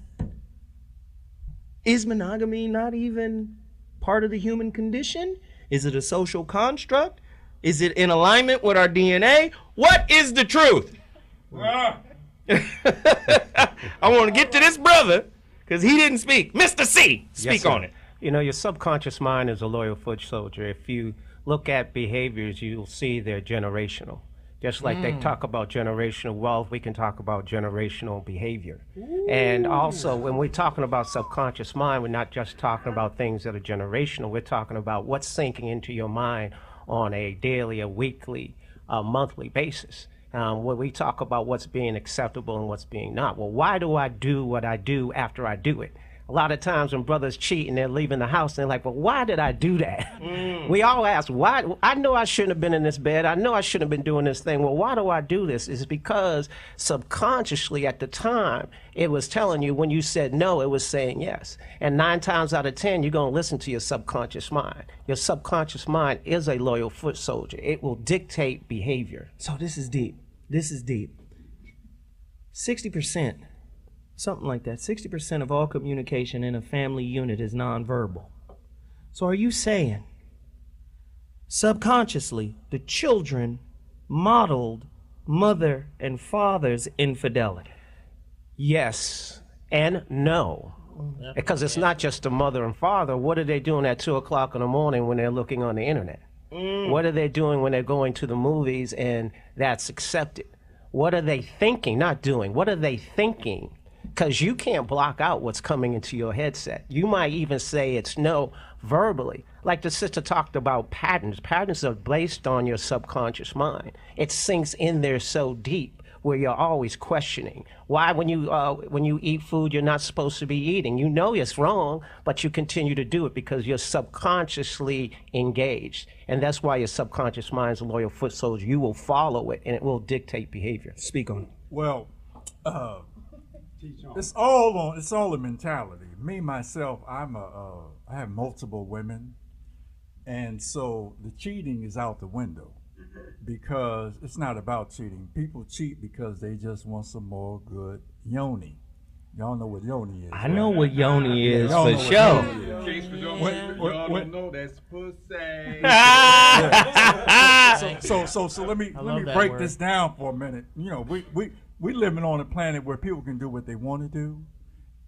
Is monogamy not even part of the human condition? Is it a social construct? Is it in alignment with our DNA? What is the truth? I want to get to this brother because he didn't speak. Mr. C, speak on it.
You know, your subconscious mind is a loyal foot soldier. If you look at behaviors, you'll see they're generational. Just like they talk about generational wealth, we can talk about generational behavior. And also, when we're talking about subconscious mind, we're not just talking about things that are generational. We're talking about what's sinking into your mind on a daily, a weekly, a monthly basis. When we talk about what's being acceptable and what's being not. Well, why do I do what I do after I do it? A lot of times when brothers cheat and they're leaving the house, they're like, well, why did I do that? We all ask, why? I know I shouldn't have been in this bed. I know I shouldn't have been doing this thing. Well, why do I do this? It's because subconsciously at the time, it was telling you when you said no, it was saying yes. And 9 times out of 10, you're going to listen to your subconscious mind. Your subconscious mind is a loyal foot soldier. It will dictate behavior.
So this is deep. This is deep. 60%. Something like that. 60% of all communication in a family unit is nonverbal. So are you saying subconsciously the children modeled mother and father's infidelity?
Yes and no. Because it's not just the mother and father. What are they doing at 2 o'clock in the morning when they're looking on the internet? What are they doing when they're going to the movies and that's accepted? What are they thinking? Not doing. What are they thinking? Because you can't block out what's coming into your headset. You might even say it's no verbally. Like the sister talked about patterns. Patterns are based on your subconscious mind. It sinks in there so deep where you're always questioning. Why when you eat food you're not supposed to be eating? You know it's wrong, but you continue to do it because you're subconsciously engaged. And that's why your subconscious mind is a loyal foot soldier. You will follow it and it will dictate behavior.
Speak on it.
Well, it's all a mentality. Me, myself, I have multiple women, and so the cheating is out the window because it's not about cheating. People cheat because they just want some more good yoni. Y'all know what yoni is.
I know what yoni is for sure.
In case we don't know, that's pussy.
So let me break this down for a minute. You know, we living on a planet where people can do what they want to do,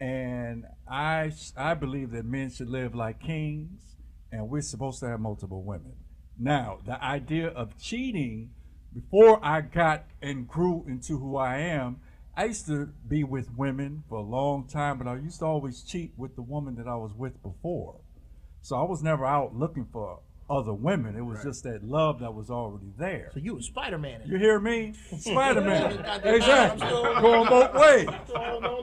and I believe that men should live like kings, and we're supposed to have multiple women. Now, the idea of cheating, before I got and grew into who I am, I used to be with women for a long time, but I used to always cheat with the woman that I was with before. So I was never out looking for other women. It was just that love that was already there.
So you was Spider-Man.
You hear me? Spider-Man. Exactly. Going both ways.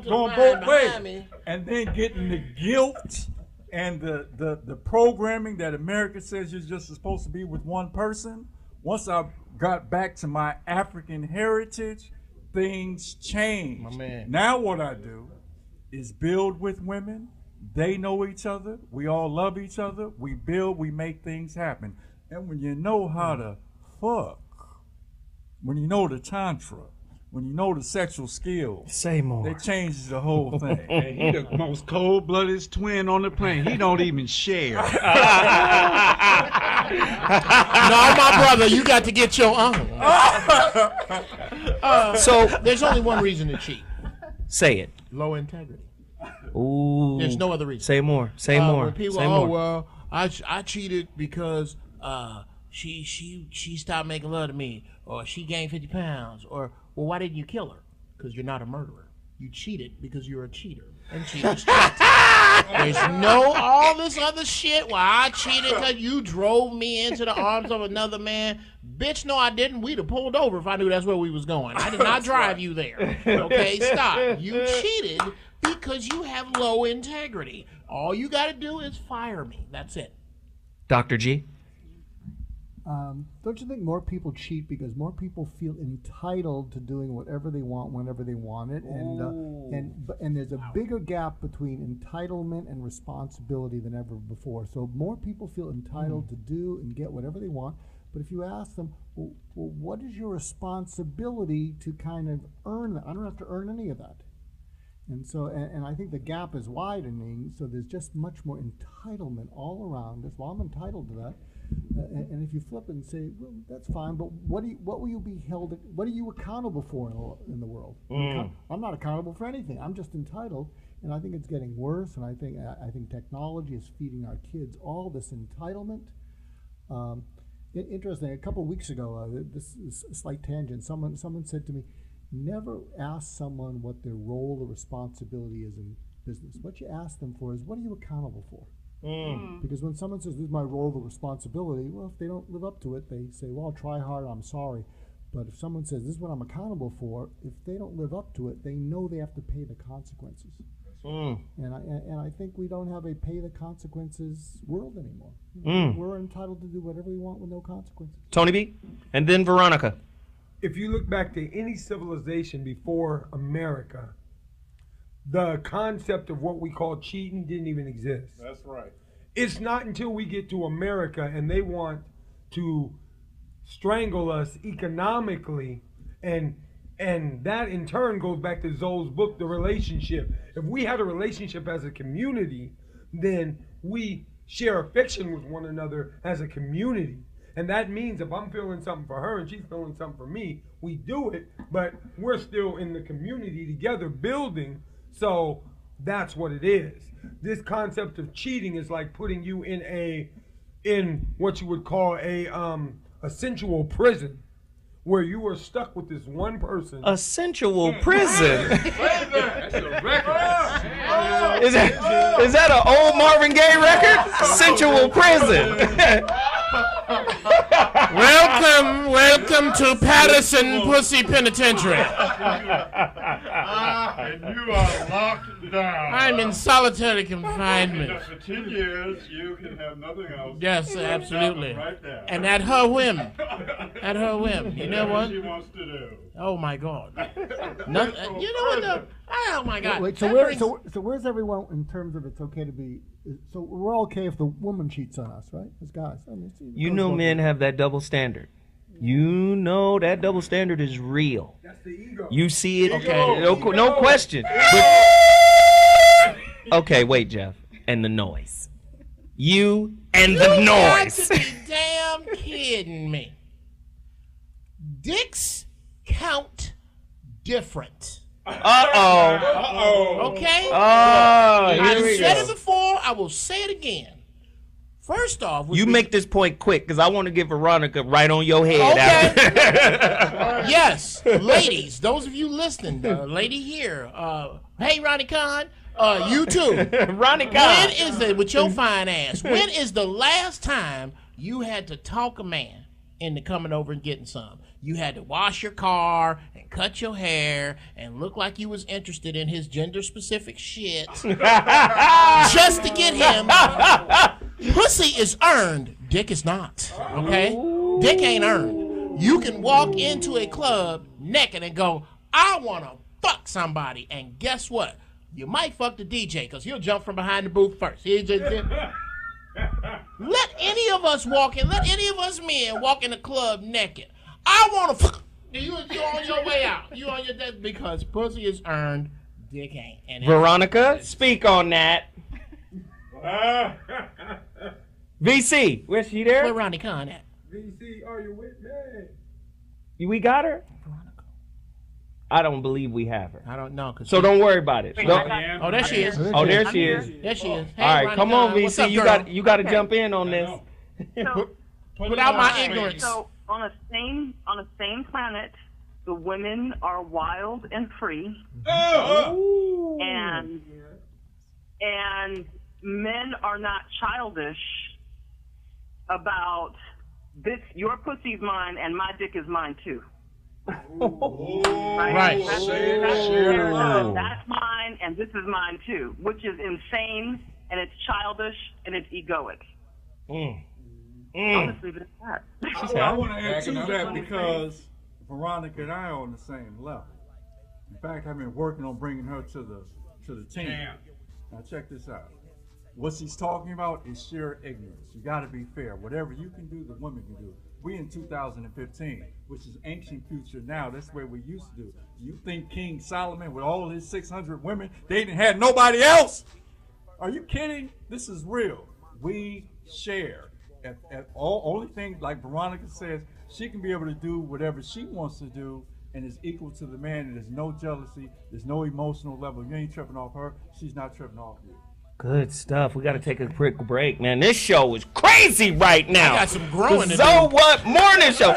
Going both ways. And then getting the guilt and the programming that America says you're just supposed to be with one person. Once I got back to my African heritage, things changed.
My man.
Now what I do is build with women. They know each other. We all love each other. We build, we make things happen. And when you know how to fuck, when you know the tantra, when you know the sexual skills,
say more.
It changes the whole thing.
And he the most cold-blooded twin on the planet. He don't even share.
No, my brother, you got to get your own. So there's only one reason to cheat.
Say it.
Low integrity.
Ooh.
There's no other reason.
Say more. Say more.
When people,
Say more.
well, I cheated because she stopped making love to me, or she gained 50 pounds, or well, why didn't you kill her? Because you're not a murderer. You cheated because you're a cheater, and cheaters cheat. There's no all this other shit. Well, I cheated because you drove me into the arms of another man. Bitch, no, I didn't. We'd have pulled over if I knew that's where we was going. I did not drive you there. Okay, stop. You cheated because you have low integrity. All you got to do is fire me. That's it.
Dr. G?
Don't you think more people cheat because more people feel entitled to doing whatever they want whenever they want it, and there's a bigger gap between entitlement and responsibility than ever before. So more people feel entitled to do and get whatever they want. But if you ask them, well, what is your responsibility to kind of earn that? I don't have to earn any of that. And so, and I think the gap is widening. So there's just much more entitlement all around us. Well, I'm entitled to that. And if you flip it and say, well, that's fine, but what will you be held? What are you accountable for in the world? I'm not accountable for anything. I'm just entitled, and I think it's getting worse. And I think technology is feeding our kids all this entitlement. Interesting. A couple of weeks ago, this is a slight tangent. Someone said to me, never ask someone what their role or responsibility is in business. What you ask them for is, what are you accountable for? Because when someone says, this is my role or responsibility, well, if they don't live up to it, they say, well, I'll try hard, I'm sorry. But if someone says, this is what I'm accountable for, if they don't live up to it, they know they have to pay the consequences. And I think we don't have a pay the consequences world anymore. We're entitled to do whatever we want with no consequences.
Tony B? And then Veronica.
If you look back to any civilization before America, the concept of what we call cheating didn't even exist.
That's right.
It's not until we get to America and they want to strangle us economically, and that in turn goes back to Zoe's book, The Relationship. If we had a relationship as a community, then we share affection with one another as a community. And that means if I'm feeling something for her and she's feeling something for me, we do it, but we're still in the community together building. So that's what it is. This concept of cheating is like putting you in what you would call a sensual prison, where you are stuck with this one person.
A sensual prison? Is that an old Marvin Gaye record? Sensual prison.
Welcome to Patterson Pussy Penitentiary.
And you are locked down.
I'm in solitary confinement.
For 10 years, you can have nothing else.
Yes, absolutely.
Right there.
And at her whim. At her whim. You know what?
She wants to do.
Oh my God. Nothing, you know what? Oh my God.
Wait, so where's everyone in terms of it's okay to be? So we're okay if the woman cheats on us, right? As guys. I mean,
you know men have that double standard. You know that double standard is real.
That's the ego.
You see it. Okay. No question. Okay, wait, Jeff. And the noise. You and the noise.
You got to be damn kidding me. Dicks count different. Okay? I've said it before. I will say it again. First off,
you make this point quick because I want to get Veronica right on your head.
Okay. Yes, ladies, those of you listening, lady here, hey Ronnie Khan, you too,
Ronnie Khan.
When is it with your fine ass? When is the last time you had to talk a man into coming over and getting some? You had to wash your car and cut your hair and look like you was interested in his gender-specific shit just to get him. Pussy is earned. Dick is not. Okay? Dick ain't earned. You can walk into a club naked and go, I want to fuck somebody. And guess what? You might fuck the DJ because he'll jump from behind the booth first. Let any of us walk in, let any of us men walk in the club naked. I want to fuck. You on your way out. You on your death because pussy is earned, dick ain't. And
Veronica, speak on that. VC, where's she there?
Where Ronnie Khan at?
VC, are you with me?
We got her? I don't believe we have her.
I don't know.
So don't worry about it.
Oh, there she is.
Oh, there she is.
There she is. Hey,
All right,
Ronnie
come
Gunn.
on,
What's
VC.
up,
You got to
Okay.
jump in on this.
So,
Put out my ignorance.
So on a same planet, the women are wild and free, and men are not childish about this. Your pussy's mine, and my dick is mine too.
Right.
That's mine, and this is mine too, which is insane, and it's childish, and it's egoic. I'll just leave it at that.
Well, I want to add to that because Veronica and I are on the same level. In fact, I've been working on bringing her to the team. Now check this out. What she's talking about is sheer ignorance. You got to be fair. Whatever you can do, the women can do. We in 2015, which is ancient future now. That's where we used to do. You think King Solomon with all his 600 women, they didn't have nobody else? Are you kidding? This is real. We share. Only thing, like Veronica says, she can be able to do whatever she wants to do and is equal to the man, and there's no jealousy, there's no emotional level. You ain't tripping off her, she's not tripping off you.
Good stuff. We got to take a quick break, man. This show is crazy right now.
I got some growing
the
to do.
So What Morning Show.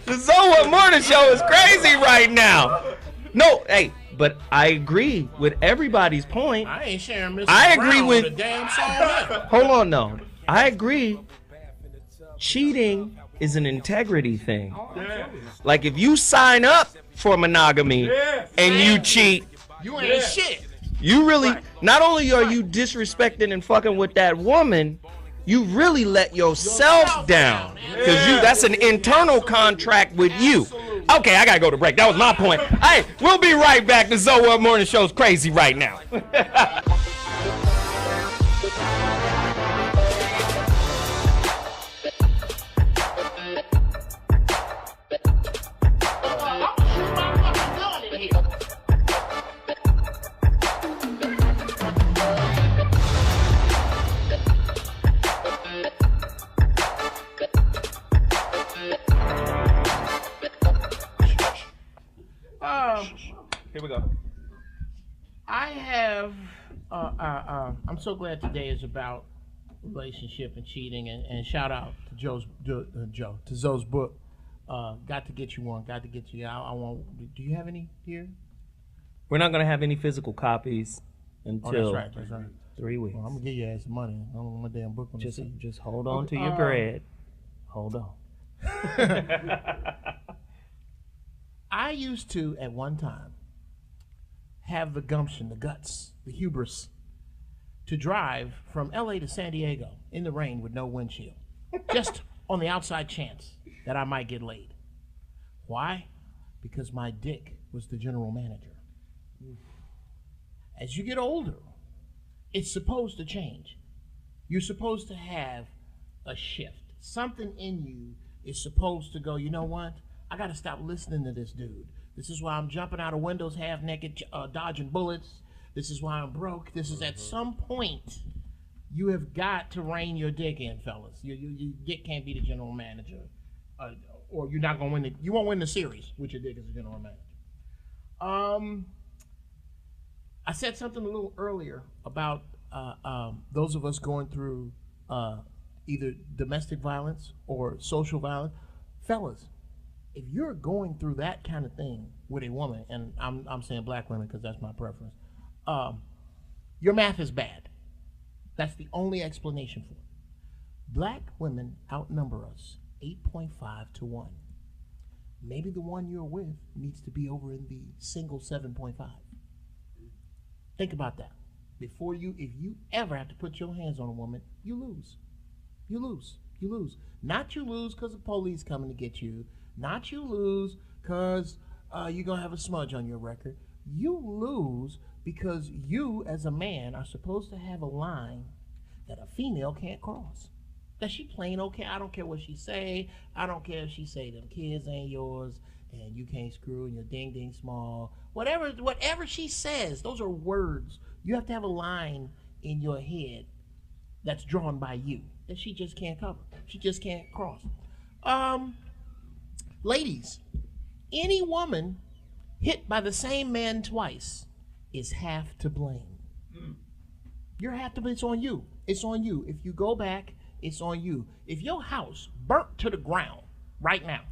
The So What Morning Show is crazy right now. No, hey, but I agree with everybody's point.
I ain't sharing Mr.
I agree
Brown
with
a damn song either.
Hold on, no. I agree. Cheating is an integrity thing. Like if you sign up for monogamy and you cheat,
You ain't shit.
you really, not only are you disrespecting and fucking with that woman, you really let yourself down. Because that's an internal contract with you. Okay, I gotta go to break. That was my point. Hey, we'll be right back. The So What Morning Show's crazy right now. Here we go.
I have. I'm so glad today is about relationship and cheating, and shout out to Zoe's book. Got to get you one. Got to get you. I want. Do you have any here?
We're not gonna have any physical copies until
That's right.
3 weeks.
Well, I'm gonna give you some money. I don't want my damn book on the seat.
Just hold on to your bread. Hold on.
I used to, at one time, have the gumption, the guts, the hubris to drive from LA to San Diego in the rain with no windshield, just on the outside chance that I might get laid. Why? Because my dick was the general manager. As you get older, it's supposed to change. You're supposed to have a shift. Something in you is supposed to go, you know what? I got to stop listening to this dude. This is why I'm jumping out of windows half naked, dodging bullets. This is why I'm broke. This is at some point, you have got to rein your dick in, fellas. Your dick can't be the general manager, or you're not going to win. You won't win the series with your dick as a general manager. I said something a little earlier about those of us going through either domestic violence or social violence. Fellas, if you're going through that kind of thing with a woman, and I'm saying black women because that's my preference, your math is bad. That's the only explanation for it. Black women outnumber us 8.5 to 1. Maybe the one you're with needs to be over in the single 7.5. Think about that. If you ever have to put your hands on a woman, you lose. You lose. You lose. Not you lose because the police coming to get you. Not you lose because you're going to have a smudge on your record. You lose because you, as a man, are supposed to have a line that a female can't cross. That she plain okay. I don't care what she say. I don't care if she say them kids ain't yours and you can't screw and your ding ding small. Whatever she says, those are words. You have to have a line in your head that's drawn by you that she just can't cover. She just can't cross. Ladies, any woman hit by the same man twice is half to blame. You're half to blame. It's on you. It's on you. If you go back, it's on you. If your house burnt to the ground right now,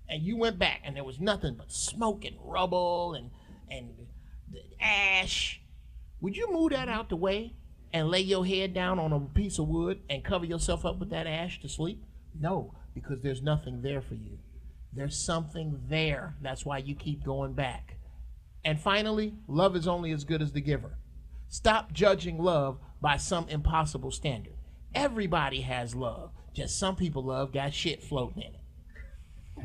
and you went back and there was nothing but smoke and rubble and ash, would you move that out the way and lay your head down on a piece of wood and cover yourself up with that ash to sleep? No, because there's nothing there for you. There's something there. That's why you keep going back. And finally, love is only as good as the giver. Stop judging love by some impossible standard. Everybody has love. Just some people love got shit floating in it.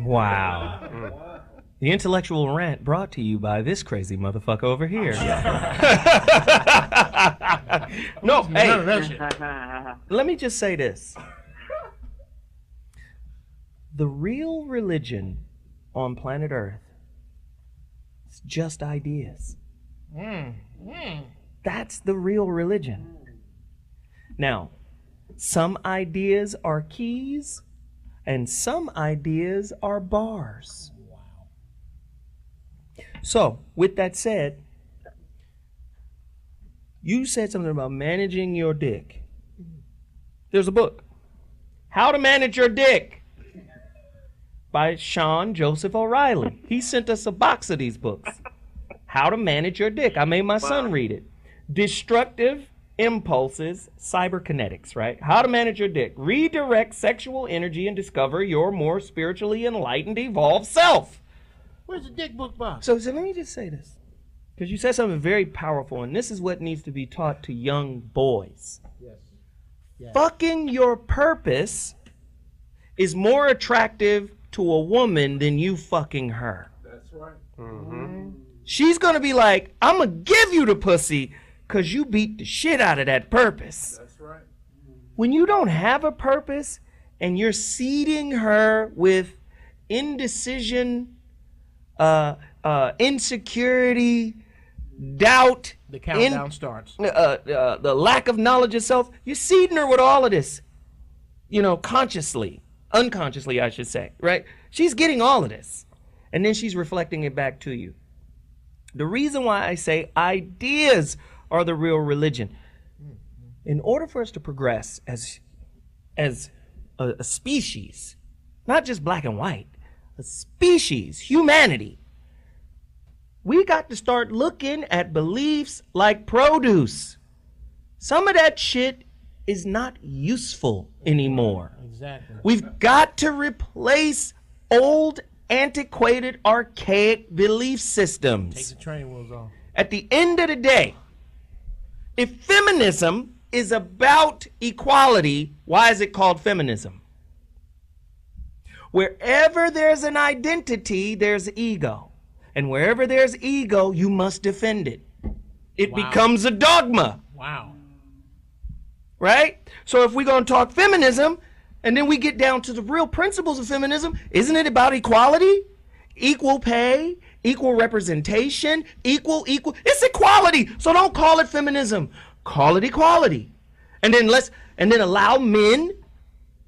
Wow. The intellectual rant brought to you by this crazy motherfucker over here. No, hey, let me just say this. The real religion on planet Earth is just ideas. That's the real religion. Now, some ideas are keys and some ideas are bars. So, with that said, you said something about managing your dick. There's a book, How to Manage Your Dick, by Sean Joseph O'Reilly. He sent us a box of these books. How to Manage Your Dick. I made my son read it. Destructive Impulses, Cyberkinetics, right? How to Manage Your Dick. Redirect sexual energy and discover your more spiritually enlightened, evolved self.
Where's the dick book box?
So let me just say this, because you said something very powerful, and this is what needs to be taught to young boys.
Yes.
Fucking your purpose is more attractive to a woman than you fucking her.
That's right.
She's gonna be like, I'm gonna give you the pussy because you beat the shit out of that purpose.
That's right.
When you don't have a purpose and you're seeding her with indecision, insecurity, doubt,
The countdown starts.
the lack of knowledge of self, you're seeding her with all of this, consciously, unconsciously, I should say, right? She's getting all of this, and then she's reflecting it back to you. The reason why I say ideas are the real religion, in order for us to progress as a species, not just black and white, a species, humanity, we got to start looking at beliefs like produce. Some of that shit is not useful anymore.
Exactly.
We've got to replace old, antiquated, archaic belief systems.
Take the training wheels off.
At the end of the day, if feminism is about equality, why is it called feminism? Wherever there's an identity, there's ego. And wherever there's ego, you must defend it. It becomes a dogma.
Wow.
Right? So if we're going to talk feminism, and then we get down to the real principles of feminism, isn't it about equality? Equal pay, equal representation, equal. It's equality. So don't call it feminism. Call it equality. And then allow men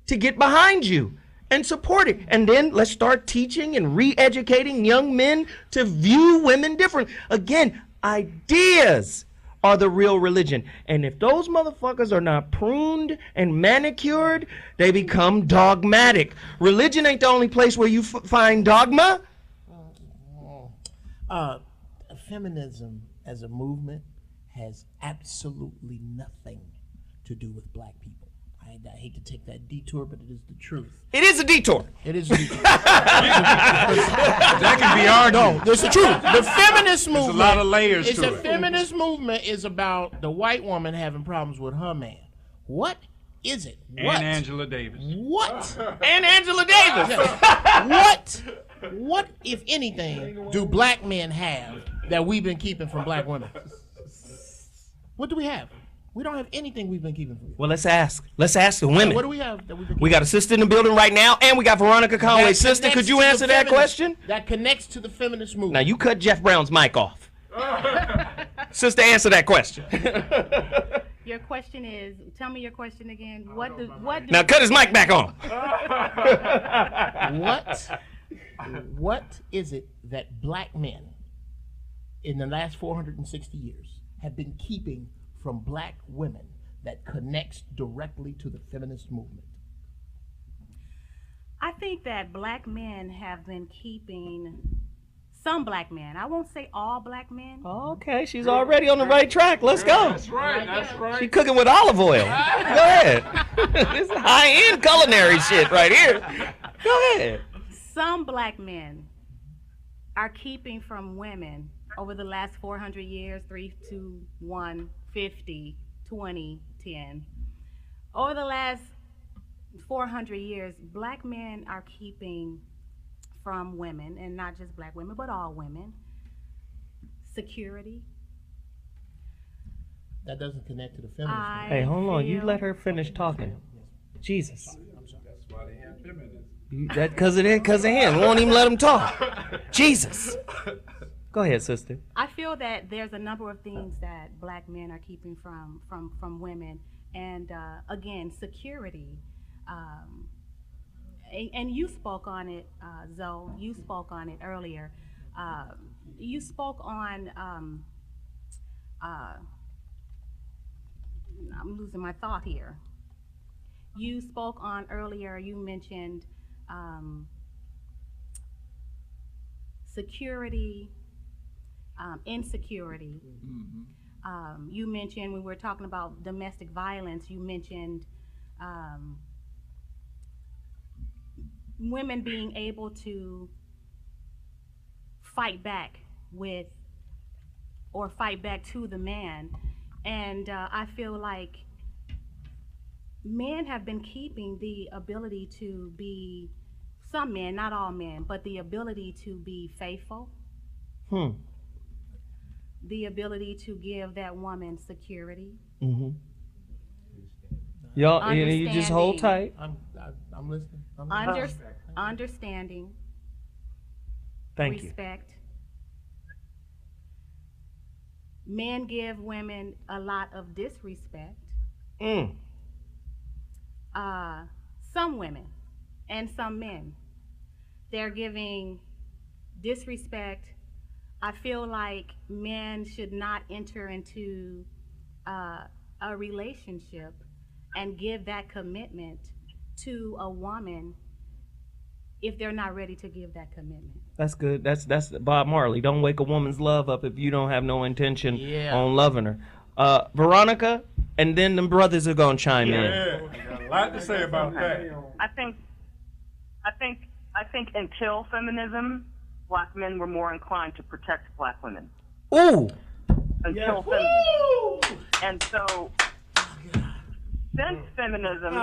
to get behind you and support it. And then let's start teaching and re-educating young men to view women different. Again, ideas are the real religion. And if those motherfuckers are not pruned and manicured, they become dogmatic. Religion ain't the only place where you find dogma.
Feminism as a movement has absolutely nothing to do with black people. I hate to take that detour, but it is the truth.
It is a detour.
It is a detour.
That can be argued.
No, that's the truth. The feminist movement.
There's a lot of layers to it.
The feminist movement is about the white woman having problems with her man. What is it? What?
And Angela Davis.
What?
And Angela Davis.
What, if anything, do black men have that we've been keeping from black women? What do we have? We don't have anything we've been keeping from you.
Well, let's ask the women.
What do we have that we've been keeping?
We got a sister in the building right now, and we got Veronica Conway. Sister, could you answer that question?
That connects to the feminist movement.
Now, you cut Geoff Brown's mic off. Sister, answer that question.
Your question is, tell me your question again. What do
now, cut his mic back on.
What What is it that black men in the last 460 years have been keeping from black women that connects directly to the feminist movement?
I think that black men have been keeping, some black men, I won't say all black men.
Okay, she's already on the right track. Let's go.
That's right. That's right.
She cooking with olive oil. Go ahead. This is high-end culinary shit right here. Go ahead.
Some black men are keeping from women over the last 400 years, 3, 2, 1, 50, 20, 10. Over the last 400 years, black men are keeping from women, and not just black women, but all women, security.
That doesn't connect to the feminist.
Hey, hold on. You let her finish talking. Jesus.
That's why they have feminism.
That because of him. We won't even let him talk. Jesus. Go ahead, sister.
I feel that there's a number of things that black men are keeping from women, and again, security. And you spoke on it, Zoe. You spoke on it earlier. You spoke on. I'm losing my thought here. You spoke on earlier. You mentioned security, insecurity. You mentioned when we were talking about domestic violence. You mentioned women being able to fight back with or fight back to the man, and I feel like men have been keeping the ability to be, some men, not all men, but the ability to be faithful. The ability to give that woman security.
Y'all, you just hold tight.
I'm listening.
Understanding.
Thank you.
Respect. Men give women a lot of disrespect. Some women and some men, they're giving disrespect. I feel like men should not enter into a relationship and give that commitment to a woman if they're not ready to give that commitment.
That's good. That's Bob Marley. Don't wake a woman's love up if you don't have no intention on loving her. Veronica, and then the brothers are gonna chime in.
Yeah, I got a lot to say about that.
I think until feminism, black men were more inclined to protect black women.
Ooh.
Until feminism. And so since feminism,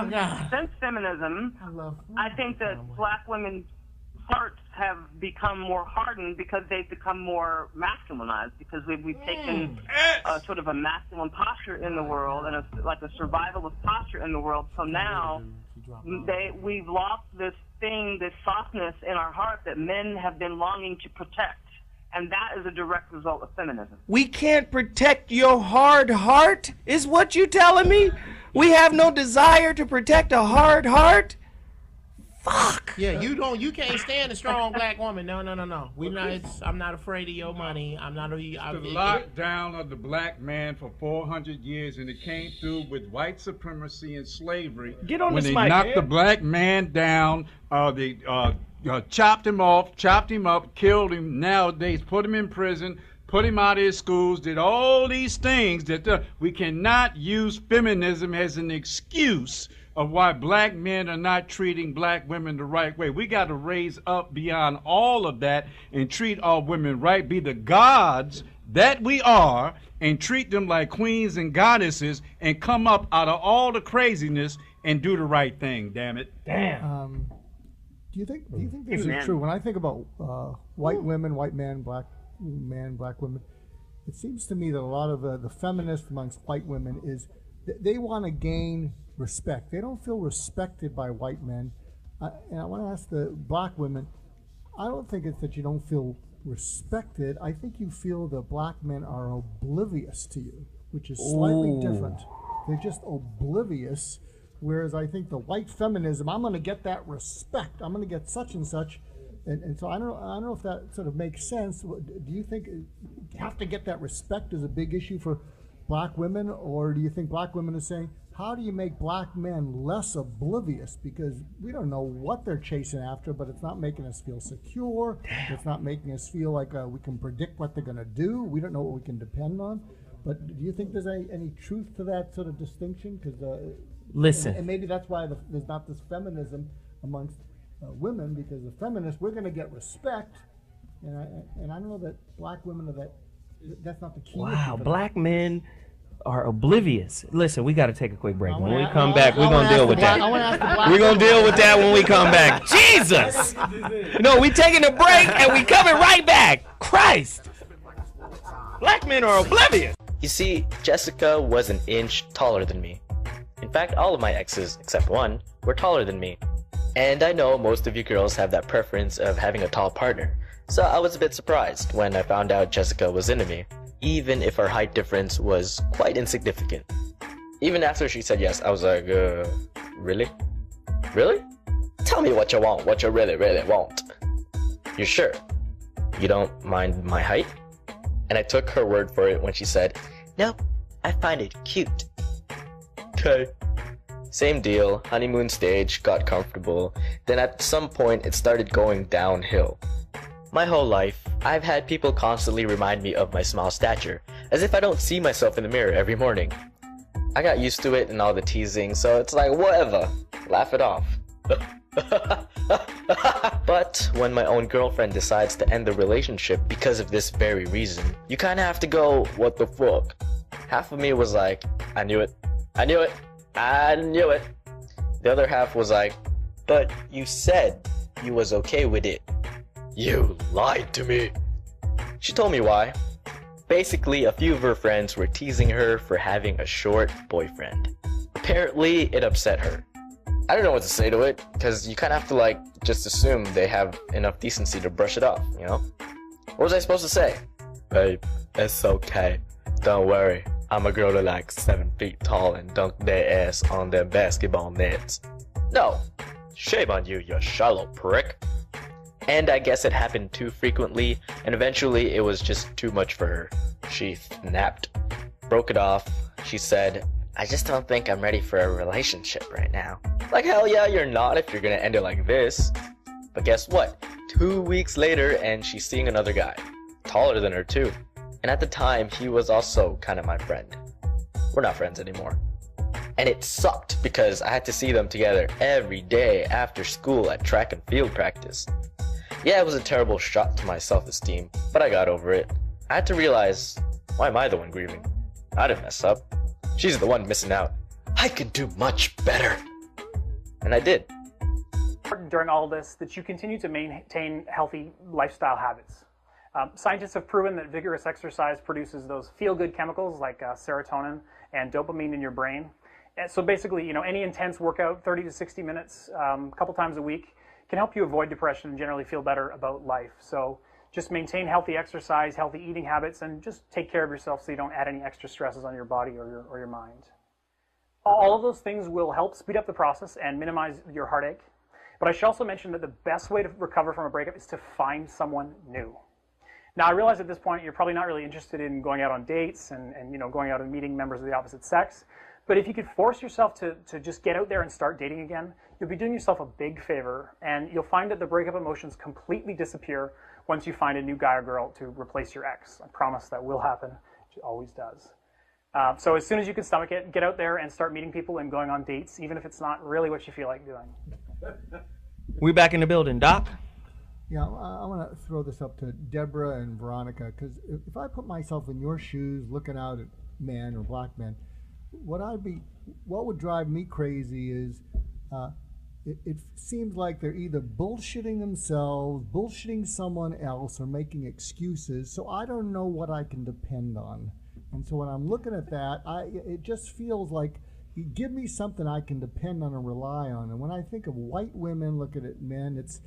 I think that black women's hearts have become more hardened because they've become more masculinized, because we've taken sort of a masculine posture in the world and like a survivalist posture in the world. So now we've lost this softness in our heart that men have been longing to protect. And that is a direct result of feminism.
We can't protect your hard heart, is what you telling me? We have no desire to protect a hard heart? Fuck.
Yeah, you can't stand a strong black woman. No. I'm not afraid of your money. I'm not.
The lockdown of the black man for 400 years, and it came through with white supremacy and slavery.
Get on
when
this
they
mic,
knocked
man.
the black man down, they chopped him off, chopped him up, killed him. Nowadays, put him in prison, put him out of his schools, did all these things that we cannot use feminism as an excuse of why black men are not treating black women the right way. We got to raise up beyond all of that and treat all women right, be the gods that we are, and treat them like queens and goddesses, and come up out of all the craziness and do the right thing. Damn it!
Damn.
Do you think this is true? When I think about white women, white men, black women, it seems to me that a lot of the feminists amongst white women is they want to gain respect. They don't feel respected by white men. And I want to ask the black women, I don't think it's that you don't feel respected. I think you feel the black men are oblivious to you, which is slightly different. They're just oblivious. Whereas I think the white feminism, I'm going to get that respect. I'm going to get such and such. And so I don't know if that sort of makes sense. Do you think you have to get that respect is a big issue for black women, or do you think black women are saying, how do you make black men less oblivious? Because we don't know what they're chasing after, but it's not making us feel secure. Damn. It's not making us feel like we can predict what they're going to do. We don't know what we can depend on. But do you think there's any truth to that sort of distinction? Because
listen,
and maybe that's why there's not this feminism amongst women, because the feminists, we're going to get respect, and I don't know that black women are that's not the key.
Wow, black men are oblivious. Listen, we got to take a quick break. When we come back, we're going to deal with that. We're going to deal with that when we come back. Jesus! No, we taking a break and we coming right back. Christ! Black men are oblivious.
You see, Jessica was an inch taller than me. In fact, all of my exes, except one, were taller than me. And I know most of you girls have that preference of having a tall partner, so I was a bit surprised when I found out Jessica was into me, even if our height difference was quite insignificant. Even after she said yes, I was like, really? Really? Tell me what you want, what you really, really want. You sure? You don't mind my height? And I took her word for it when she said, nope, I find it cute. Okay. Same deal, honeymoon stage, got comfortable, then at some point it started going downhill. My whole life, I've had people constantly remind me of my small stature, as if I don't see myself in the mirror every morning. I got used to it and all the teasing, so it's like, whatever, laugh it off. But when my own girlfriend decides to end the relationship because of this very reason, you kinda have to go, what the fuck? Half of me was like, I knew it, I knew it, I knew it. The other half was like, but you said you was okay with it. You lied to me. She told me why. Basically, a few of her friends were teasing her for having a short boyfriend. Apparently, it upset her. I don't know what to say to it, because you kind of have to like, just assume they have enough decency to brush it off, you know? What was I supposed to say? Babe, it's okay. Don't worry. I'm a girl that like 7 feet tall and dunk their ass on their basketball nets. No. Shame on you, you shallow prick. And I guess it happened too frequently, and eventually it was just too much for her. She snapped, broke it off. She said, I just don't think I'm ready for a relationship right now. Like, hell yeah, you're not if you're gonna end it like this. But guess what? 2 weeks later, and she's seeing another guy. Taller than her too. And at the time, he was also kind of my friend. We're not friends anymore. And it sucked because I had to see them together every day after school at track and field practice. Yeah, it was a terrible shot to my self-esteem, but I got over it. I had to realize, why am I the one grieving? I didn't mess up. She's the one missing out. I could do much better. And I did.
During all this, that you continue to maintain healthy lifestyle habits. Scientists have proven that vigorous exercise produces those feel-good chemicals like serotonin and dopamine in your brain. And so basically, you know, any intense workout, 30 to 60 minutes, a couple times a week, can help you avoid depression and generally feel better about life. So just maintain healthy exercise, healthy eating habits, and just take care of yourself so you don't add any extra stresses on your body or your mind. All of those things will help speed up the process and minimize your heartache. But I should also mention that the best way to recover from a breakup is to find someone new. Now, I realize at this point you're probably not really interested in going out on dates and you know, going out and meeting members of the opposite sex. But if you could force yourself to just get out there and start dating again, you'll be doing yourself a big favor, and you'll find that the breakup emotions completely disappear once you find a new guy or girl to replace your ex. I promise that will happen. It always does. So as soon as you can stomach it, get out there and start meeting people and going on dates, even if it's not really what you feel like doing.
We back in the building, Doc?
Yeah, I want to throw this up to Deborah and Veronica, because if I put myself in your shoes looking out at men or black men, what would drive me crazy is it seems like they're either bullshitting themselves, bullshitting someone else, or making excuses, so I don't know what I can depend on. And so when I'm looking at that, it just feels like, you give me something I can depend on and rely on. And when I think of white women looking at men, it's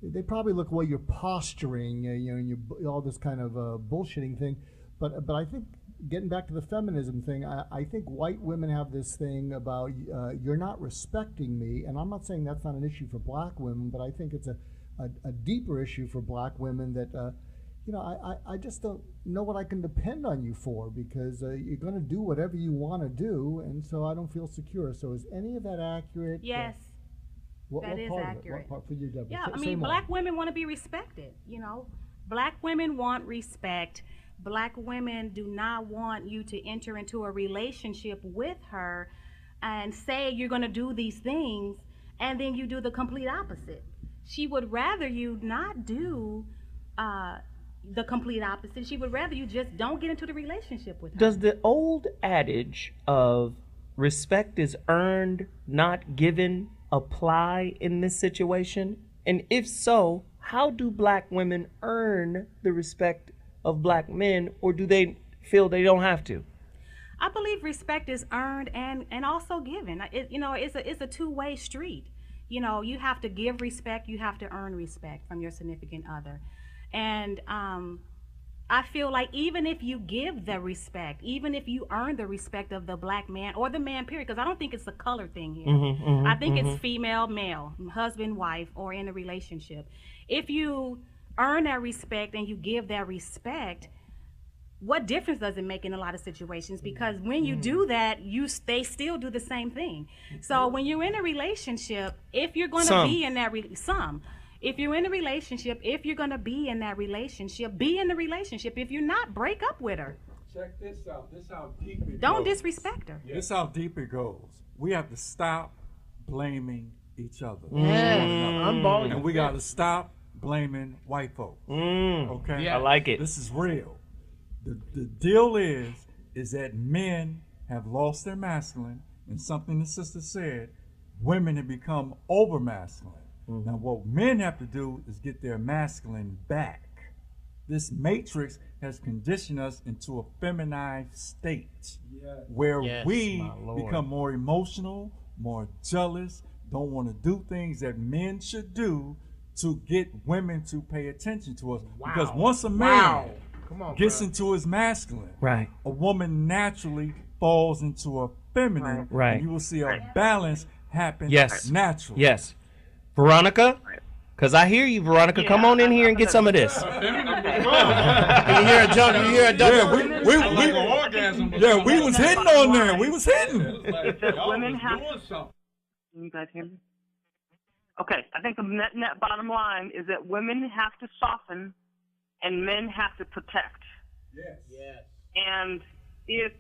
they probably look, well, you're posturing, you know, and you all this kind of bullshitting thing. But I think, getting back to the feminism thing, I think white women have this thing about you're not respecting me, and I'm not saying that's not an issue for black women, but I think it's a a deeper issue for black women that, I just don't know what I can depend on you for, because you're going to do whatever you want to do, and so I don't feel secure. So is any of that accurate?
Yes.
What
is
part
accurate.
Of it? What part for you, Deborah?
Yeah, I
Say
mean,
more.
black women want to be respected, Black women want respect. Black women do not want you to enter into a relationship with her and say you're going to do these things, and then you do the complete opposite. She would rather you not do the complete opposite. She would rather you just don't get into the relationship with her.
Does the old adage of respect is earned, not given, apply in this situation? And if so, how do black women earn the respect of black men, or do they feel they don't have to?
I believe respect is earned and also given. It's a two-way street. You have to give respect, you have to earn respect from your significant other. And I feel like even if you give the respect, even if you earn the respect of the black man or the man, period, because I don't think it's a color thing here. I think it's female, male, husband, wife, or in a relationship. If you earn that respect and you give that respect, what difference does it make in a lot of situations? Because when you do that, they still do the same thing. So when you're in a relationship, if you're going to be in that if you're in a relationship, if you're going to be in that relationship, be in the relationship. If you're not, break up with her.
Check this out. This is how deep it goes.
Don't disrespect her.
This is how deep it goes. We have to stop blaming each other. And we got to stop blaming white folks. Okay?
I like it.
This is real. The deal is that men have lost their masculine, and something the sister said, women have become over masculine. Now what men have to do is get their masculine back. This matrix has conditioned us into a feminized state where we become more emotional, more jealous, don't want to do things that men should do to get women to pay attention to us. Because once a man gets into his masculine, a woman naturally falls into a feminine, and you will see a balance happen naturally.
Yes. Veronica? Because I hear you, Veronica. Come on in here and get some of this.
You hear a jump, you hear a double.
We was hitting on there. We was hitting.
Women have to. Can you guys hear me? Okay, I think the net bottom line is that women have to soften and men have to protect.
Yes.
And if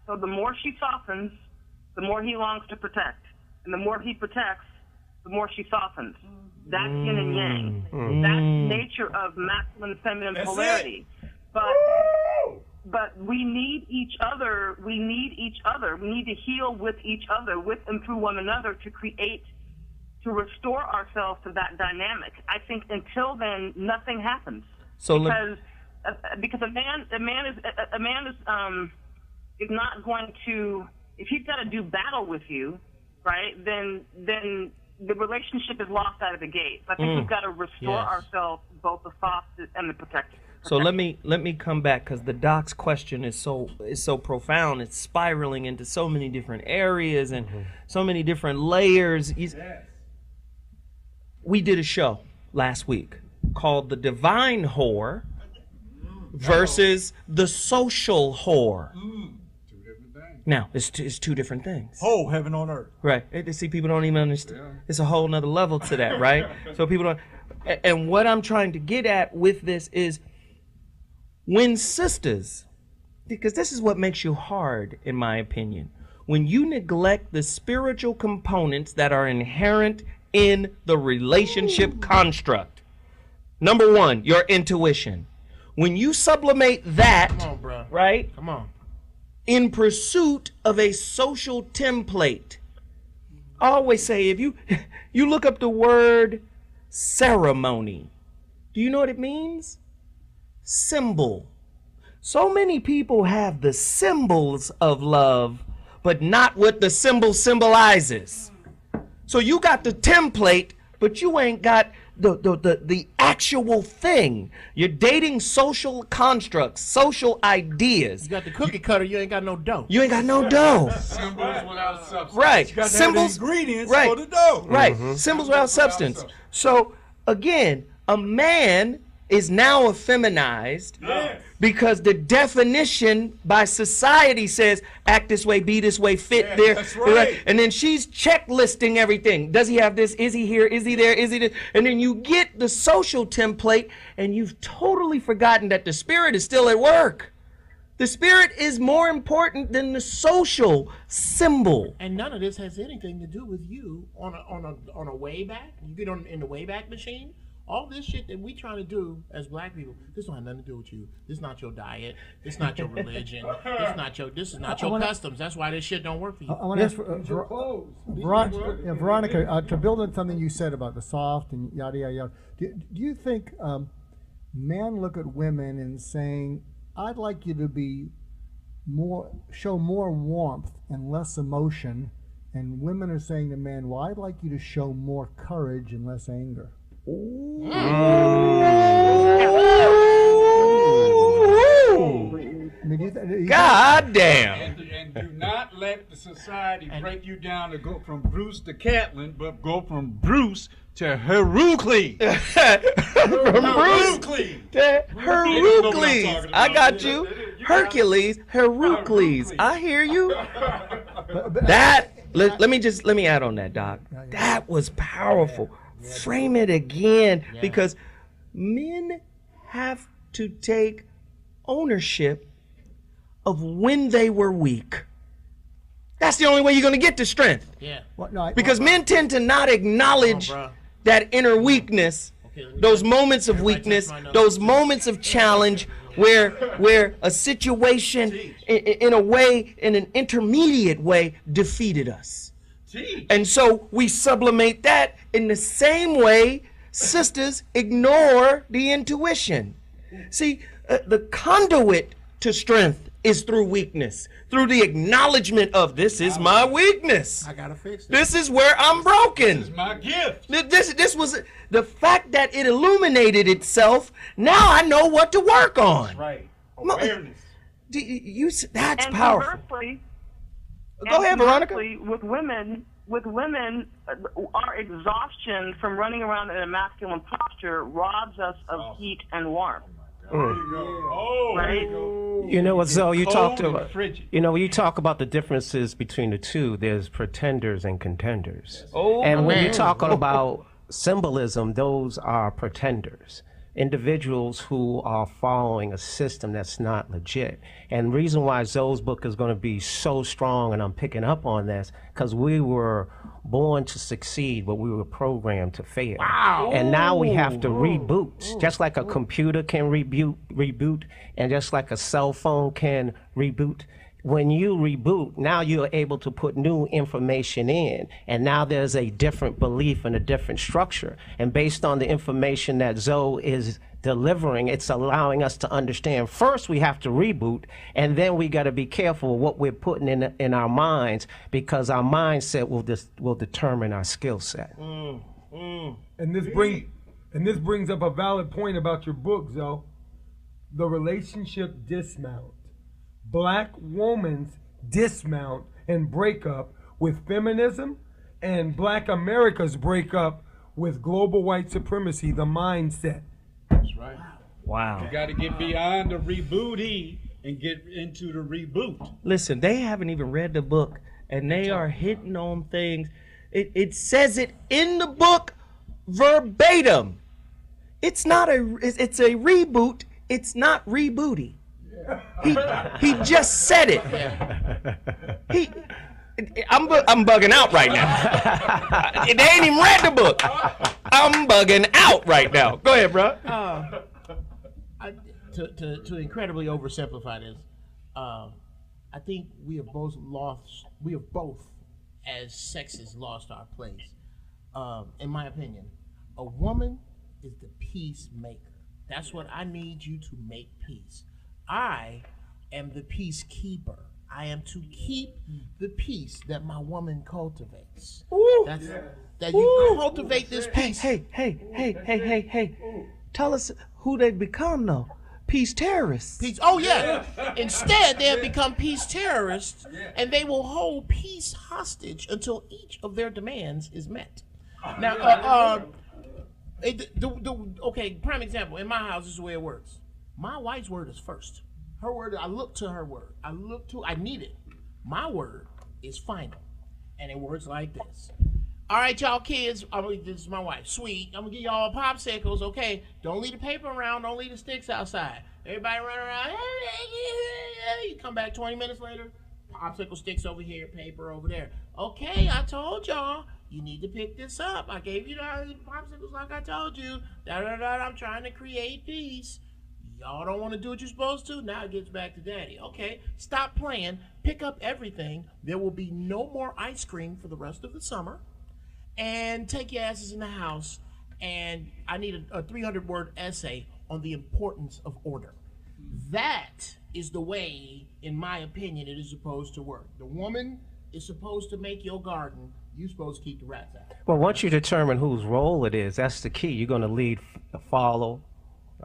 so the more she softens, the more he longs to protect. And the more he protects, the more she softens. That's yin and yang. That's nature of masculine feminine polarity. But we need each other. We need to heal with each other, with and through one another, to restore ourselves to that dynamic. I think until then, nothing happens. Because a man is not going to, if he's got to do battle with you, right? Then the relationship is lost out of the gate. I think we've got to restore ourselves, both the soft and the protective.
So let me come back, because the doc's question is so profound. It's spiraling into so many different areas and so many different layers. We did a show last week called The Divine Whore versus the Social Whore. Now, it's two different things.
Whole heaven on earth.
Right. See, people don't even understand. It's a whole nother level to that, right? So people don't. And what I'm trying to get at with this is when sisters, because this is what makes you hard, in my opinion, when you neglect the spiritual components that are inherent in the relationship construct. Number one, your intuition. When you sublimate that, right?
Come on.
In pursuit of a social template. I always say, if you look up the word ceremony, do you know what it means? Symbol. So many people have the symbols of love, but not what the symbol symbolizes. So you got the template, but you ain't got the actual thing. You're dating social constructs, social ideas.
You got the cookie cutter, you ain't got no dough.
You ain't got no dough.
Symbols without substance.
Right.
You got to
Symbols,
have the ingredients
right.
for the dough.
Right. Symbols without substance. So again, a man is now effeminized because the definition by society says act this way, be this way, fit there.
That's right.
And then she's checklisting everything. Does he have this? Is he here? Is he there? Is he this? And then you get the social template and you've totally forgotten that the spirit is still at work. The spirit is more important than the social symbol.
And none of this has anything to do with you on a Wayback. You get in the Wayback machine. All this shit that we trying to do as black people, this don't have nothing to do with you. This is not your diet. This is not your religion. This is not your customs. That's why this shit don't work for you.
I want to ask Veronica, to build on something you said about the soft and yada yada yada. Do you think men look at women and saying, "I'd like you to be show more warmth and less emotion," and women are saying to men, "Well, I'd like you to show more courage and less anger"?
God damn.
And do not let the society break you down to go from Bruce to Catlin, but go from Bruce to Heracles.
From Bruce to Heracles. I got you. Hercules, Heracles. I hear you. Let me add on that, Doc. That was powerful. Frame it again, because men have to take ownership of when they were weak. That's the only way you're going to get to strength.
Yeah.
Because men tend to not acknowledge that inner weakness, those moments of weakness, those moments of challenge where a situation in an intermediate way defeated us. And so we sublimate that in the same way sisters ignore the intuition. See, the conduit to strength is through weakness, through the acknowledgement of this is my weakness.
I gotta fix it.
This is where I'm broken.
This is my gift.
This was the fact that it illuminated itself. Now I know what to work on.
That's right. Awareness.
That's
and
powerful.
Conversely,
Go ahead, Veronica.
With women, our exhaustion from running around in a masculine posture robs us of heat and warmth. Right?
You know what, Zoe, you talked about, when you talk about the differences between the two, there's pretenders and contenders. And when you talk about symbolism, those are pretenders. Individuals who are following a system that's not legit. And the reason why Zoe's book is going to be so strong, and I'm picking up on this, because we were born to succeed, but we were programmed to fail. Wow. And now we have to reboot. Just like a computer can reboot, and just like a cell phone can reboot. When you reboot, now you're able to put new information in, and now there's a different belief and a different structure. And based on the information that Zoe is delivering, it's allowing us to understand, first we have to reboot, and then we got to be careful what we're putting in our minds, because our mindset will determine our skill set.
And this brings up a valid point about your book, Zoe. The Relationship Dismount. Black woman's dismount and breakup with feminism, and Black America's breakup with global white supremacy, the mindset.
That's right.
Wow.
You got to get beyond the rebooty and get into the reboot.
Listen, they haven't even read the book, and they are hitting on things. It says it in the book verbatim. It's a reboot. It's not rebooty. He just said it. I'm bugging out right now. They ain't even read the book. I'm bugging out right now. Go ahead, bro.
To incredibly oversimplify this, I think we have both as sexes lost our place. In my opinion, a woman is the peacemaker. That's what I need you to make peace. I am the peacekeeper. I am to keep the peace that my woman cultivates. That you cultivate this peace.
Hey. Tell us who they become, though. Peace terrorists.
Peace. Oh, yeah. Instead, they have become peace terrorists, and they will hold peace hostage until each of their demands is met. Now, okay, prime example. In my house, this is the way it works. My wife's word is first. Her word, I look to her word. I need it. My word is final. And it works like this. All right, y'all kids, this is my wife. Sweet. I'm going to give y'all popsicles, okay? Don't leave the paper around. Don't leave the sticks outside. Everybody run around. You come back 20 minutes later, popsicle sticks over here, paper over there. Okay, I told y'all. You need to pick this up. I gave you the popsicles like I told you. I'm trying to create peace. Y'all don't want to do what you're supposed to? Now it gets back to daddy. Okay, stop playing. Pick up everything. There will be no more ice cream for the rest of the summer. And take your asses in the house. And I need a 300-word essay on the importance of order. That is the way, in my opinion, it is supposed to work. The woman is supposed to make your garden. You're supposed to keep the rats out.
Well, once you determine whose role it is, that's the key. You're going to follow,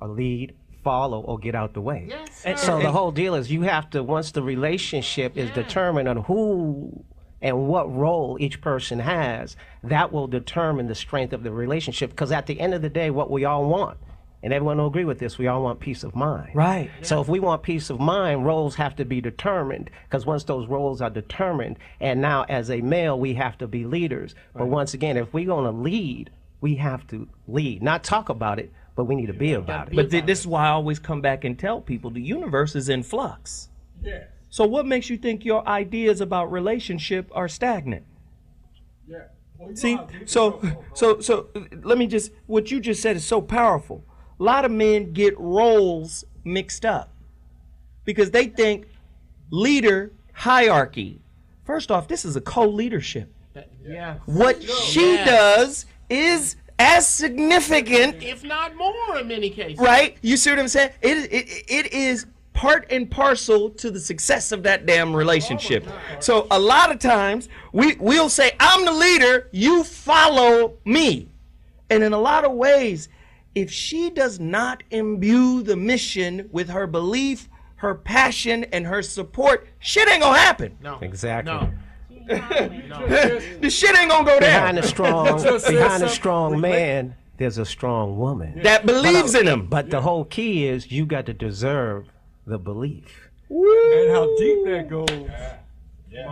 or get out the way.
Yes,
so the whole deal is you have to, once the relationship is determined on who and what role each person has, that will determine the strength of the relationship. Because at the end of the day, what we all want, and everyone will agree with this, we all want peace of mind.
Right.
So if we want peace of mind, roles have to be determined. Because once those roles are determined, and now as a male, we have to be leaders. But once again, if we're going to lead, we have to lead. Not talk about it, but we need to be about it.
But this is why I always come back and tell people the universe is in flux.
Yeah.
So what makes you think your ideas about relationship are stagnant?
Yeah. Well,
See, so let me just, what you just said is so powerful. A lot of men get roles mixed up because they think leader hierarchy. First off, this is a co-leadership.
Yeah.
What she does is as significant,
if not more in many cases.
Right? You see what I'm saying? It is part and parcel to the success of that damn relationship. So a lot of times we'll say, I'm the leader, you follow me. And in a lot of ways, if she does not imbue the mission with her belief, her passion, and her support, shit ain't gonna happen.
No.
Exactly.
No.
The shit ain't gonna go down.
Behind a strong man, there's a strong woman
that believes in him.
But the whole key is you got to deserve the belief.
And how deep that goes.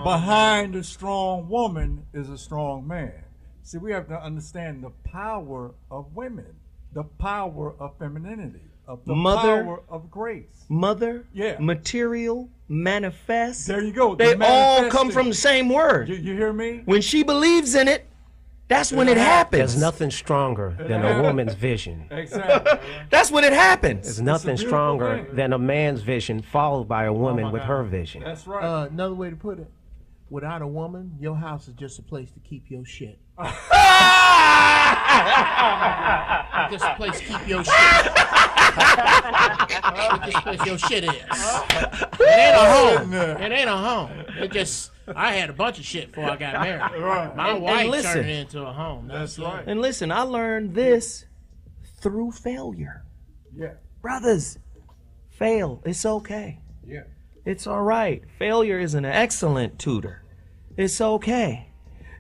Behind a strong woman is a strong man. See, we have to understand the power of women, the power of femininity, of the power of grace.
Material, manifest.
There you go.
They all come from the same word.
You hear me?
When she believes in it, that's when it happens.
There's nothing stronger than a woman's vision.
Exactly.
That's when it happens.
There's nothing stronger than a man's vision followed by a woman with her vision.
That's right.
Another way to put it, without a woman, your house is just a place to keep your shit. Just a place to keep your shit. This place your shit is. It ain't a home. It ain't a home. It just, I had a bunch of shit before I got married.
Right.
My wife
listen,
turned it into a home.
That's right.
And listen, I learned this through failure.
Yeah.
Brothers, fail. It's okay.
Yeah.
It's all right. Failure is an excellent tutor. It's okay.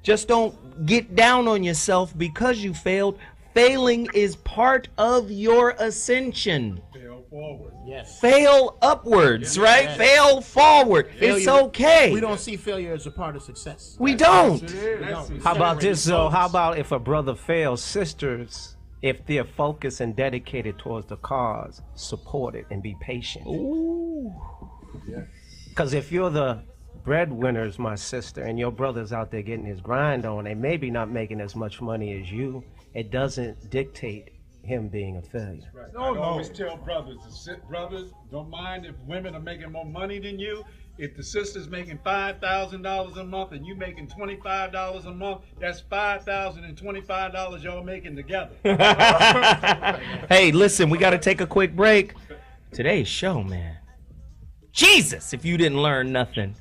Just don't get down on yourself because you failed. Failing is part of your ascension.
Fail forward.
Yes.
Fail upwards, right?
Yes.
Fail forward. It's okay.
We don't see failure as a part of success.
We don't.
How about this, though? How about if a brother fails, sisters, if they're focused and dedicated towards the cause, support it and be patient.
Ooh.
Because if you're the breadwinners, my sister, and your brother's out there getting his grind on, and maybe not making as much money as you, it doesn't dictate him being a failure.
Right. I always tell brothers, brothers, don't mind if women are making more money than you. If the sister's making $5,000 a month and you making $25 a month, that's $5,000 and $25 y'all making together.
Hey, listen, we got to take a quick break. Today's show, man, Jesus, if you didn't learn nothing,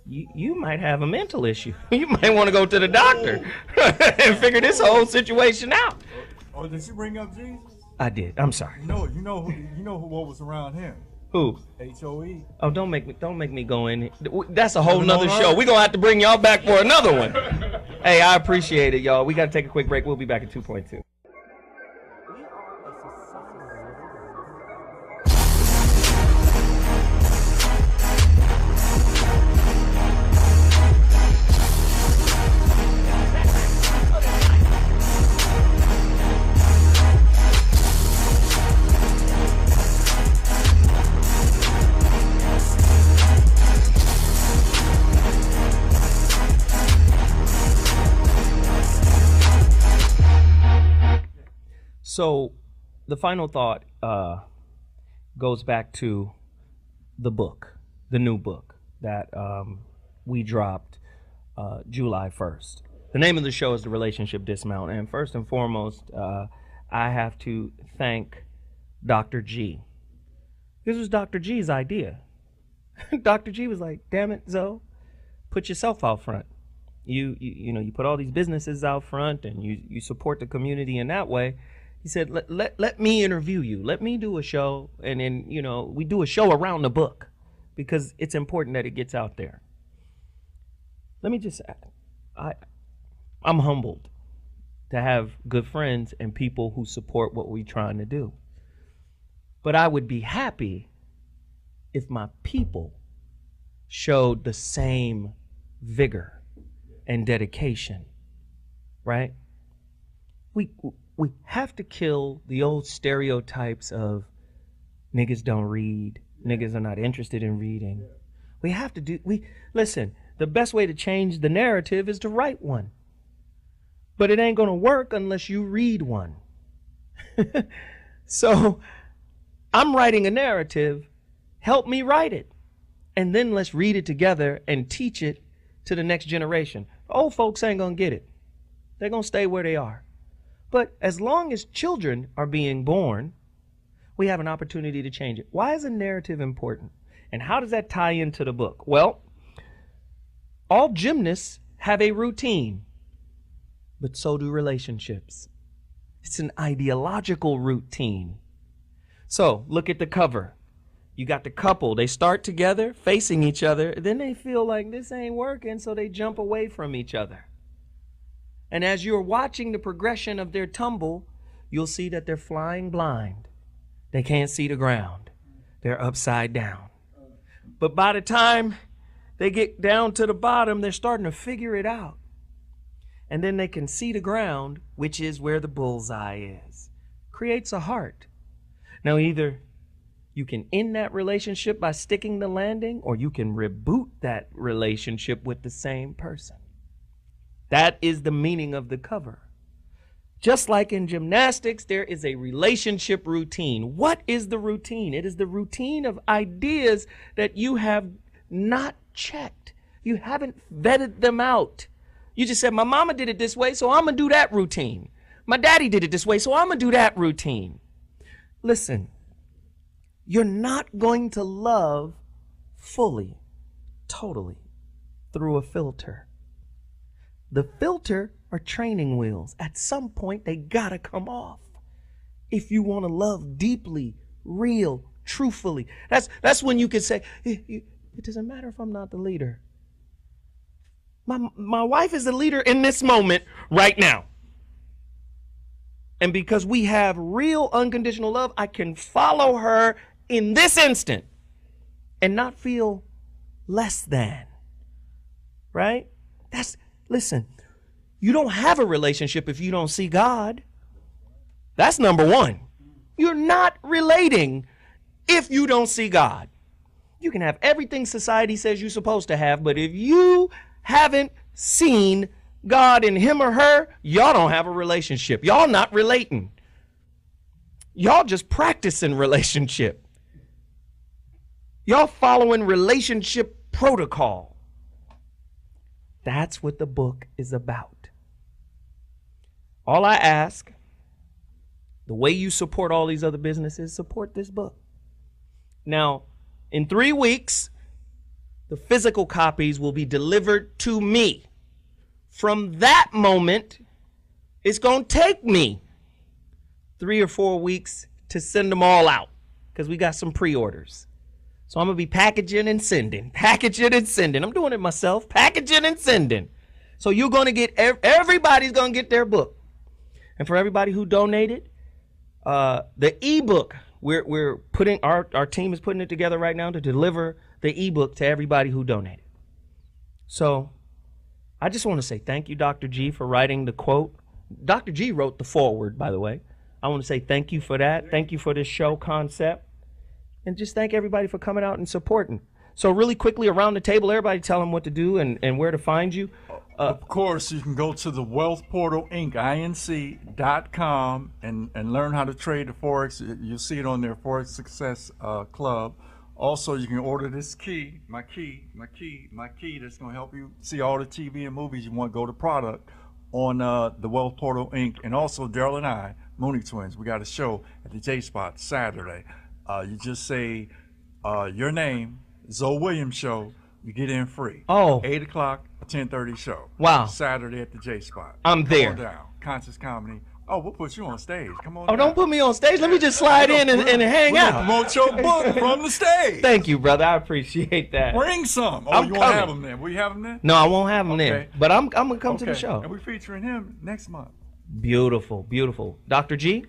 you might have a mental issue. You might want to go to the doctor and figure this whole situation out.
Oh, did you bring up Jesus?
I did. I'm sorry.
No, you know what was around him.
Who?
HOE.
Oh, don't make me go in. That's a whole nother show. We're gonna have to bring y'all back for another one. Hey, I appreciate it, y'all. We gotta take a quick break. We'll be back at 2.2. So the final thought goes back to the book, the new book that we dropped July 1st. The name of the show is The Relationship Dismount. And first and foremost, I have to thank Dr. G. This was Dr. G's idea. Dr. G was like, damn it, Zoe, put yourself out front. You know, you put all these businesses out front and you support the community in that way. He said, let me interview you. Let me do a show. And then, you know, we do a show around the book because it's important that it gets out there. Let me just, I'm humbled to have good friends and people who support what we're trying to do. But I would be happy if my people showed the same vigor and dedication, right? We have to kill the old stereotypes of niggas don't read, niggas are not interested in reading. We have to listen, the best way to change the narrative is to write one. But it ain't gonna work unless you read one. So I'm writing a narrative, help me write it. And then let's read it together and teach it to the next generation. Old folks ain't gonna get it. They're gonna stay where they are. But as long as children are being born, we have an opportunity to change it. Why is a narrative important? And how does that tie into the book? Well, all gymnasts have a routine, but so do relationships. It's an ideological routine. So look at the cover. You got the couple. They start together, facing each other. Then they feel like this ain't working, so they jump away from each other. And as you're watching the progression of their tumble, you'll see that they're flying blind. They can't see the ground. They're upside down. But by the time they get down to the bottom, they're starting to figure it out. And then they can see the ground, which is where the bullseye is. Creates a heart. Now, either you can end that relationship by sticking the landing, or you can reboot that relationship with the same person. That is the meaning of the cover. Just like in gymnastics, there is a relationship routine. What is the routine? It is the routine of ideas that you have not checked. You haven't vetted them out. You just said, my mama did it this way, so I'm going to do that routine. My daddy did it this way, so I'm going to do that routine. Listen, you're not going to love fully, totally, through a filter. The filter are training wheels. At some point, they gotta come off. If you want to love deeply, real, truthfully, that's when you can say, it doesn't matter if I'm not the leader. My wife is the leader in this moment right now. And because we have real unconditional love, I can follow her in this instant and not feel less than. Right? Listen, you don't have a relationship if you don't see God. That's number one. You're not relating if you don't see God. You can have everything society says you're supposed to have, but if you haven't seen God in him or her, y'all don't have a relationship. Y'all not relating. Y'all just practicing relationship. Y'all following relationship protocol. That's what the book is about. All I ask, the way you support all these other businesses, support this book. Now, In 3 weeks, the physical copies will be delivered to me. From that moment, it's going to take me 3 or 4 weeks to send them all out because we got some pre-orders. So I'm going to be packaging and sending. I'm doing it myself. Packaging and sending. So you're going to get, everybody's going to get their book. And for everybody who donated, the ebook, we're putting, our team is putting it together right now to deliver the ebook to everybody who donated. So I just want to say thank you, Dr. G, for writing the quote. Dr. G wrote the foreword, by the way. I want to say thank you for that. Thank you for this show concept. And just thank everybody for coming out and supporting. So really quickly around the table, everybody tell them what to do and where to find you.
Of course, you can go to the Wealth Portal Inc. Inc.com and learn how to trade the Forex. You'll see it on their Forex Success Club. Also, you can order this key, my key that's going to help you see all the TV and movies you want to go to product on the Wealth Portal Inc. And also, Daryl and I, Mooney Twins, we got a show at the J-Spot Saturday. You just say your name, Zoe Williams Show, you get in free.
Oh.
8 o'clock, 10:30 show.
Wow.
Saturday at the J-Spot.
I'm there.
Come on down. Conscious Comedy. Oh, we'll put you on stage. Come on.
Oh, don't put me on stage. Let me just slide in and hang out.
Promote your book from the stage.
Thank you, brother. I appreciate that.
Bring some. Oh,
I'm
you won't
coming.
have them then? Will you have them then?
No, I won't have them
Okay.
there. But I'm gonna come to the show.
And we're featuring him next month.
Beautiful, beautiful. Dr. G?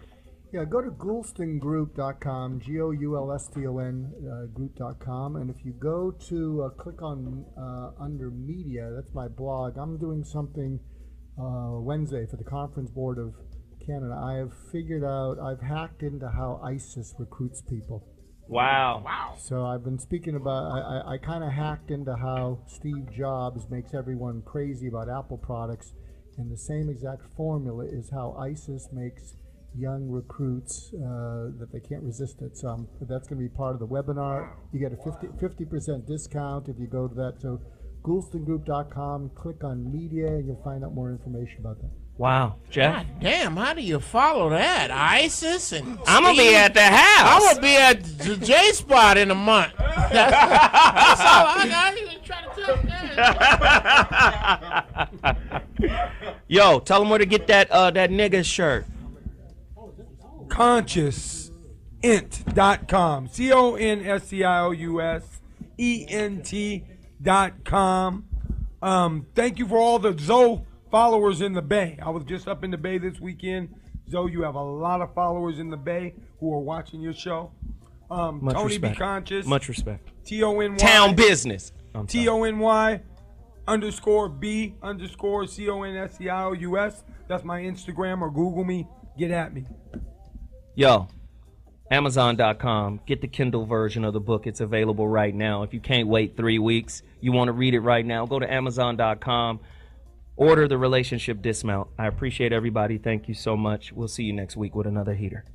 Yeah, go to goulstongroup.com, Goulston group.com, and if you go to click on under media, that's my blog. I'm doing something Wednesday for the Conference Board of Canada. I have figured out, I've hacked into how ISIS recruits people.
Wow.
So I've been speaking about, I kind of hacked into how Steve Jobs makes everyone crazy about Apple products, and the same exact formula is how ISIS makes young recruits that they can't resist it. So that's going to be part of the webinar. You get a 50% discount if you go to that. So goulstongroup.com, click on media, and you'll find out more information about that.
Wow. Jeff?
God damn, how do you follow that? ISIS and
I'm going to be at the house.
I'm going to be at the J-Spot in a month. That's all I got. He was trying to tell me.
Yo, tell them where to get that nigga shirt.
consciousent.com. CONSCIOUSENT.com. Thank you for all the Zoe followers in the Bay. I was just up in the Bay this weekend. Zoe, you have a lot of followers in the Bay who are watching your show.
Much
Tony
respect.
Be Conscious.
Much respect.
TONY.
Town business.
TONY_B_CONSCIOUS. That's my Instagram, or Google me. Get at me.
Yo, Amazon.com. Get the Kindle version of the book. It's available right now. If you can't wait 3 weeks, you want to read it right now, go to Amazon.com. Order the Relationship Dismount. I appreciate everybody. Thank you so much. We'll see you next week with another heater.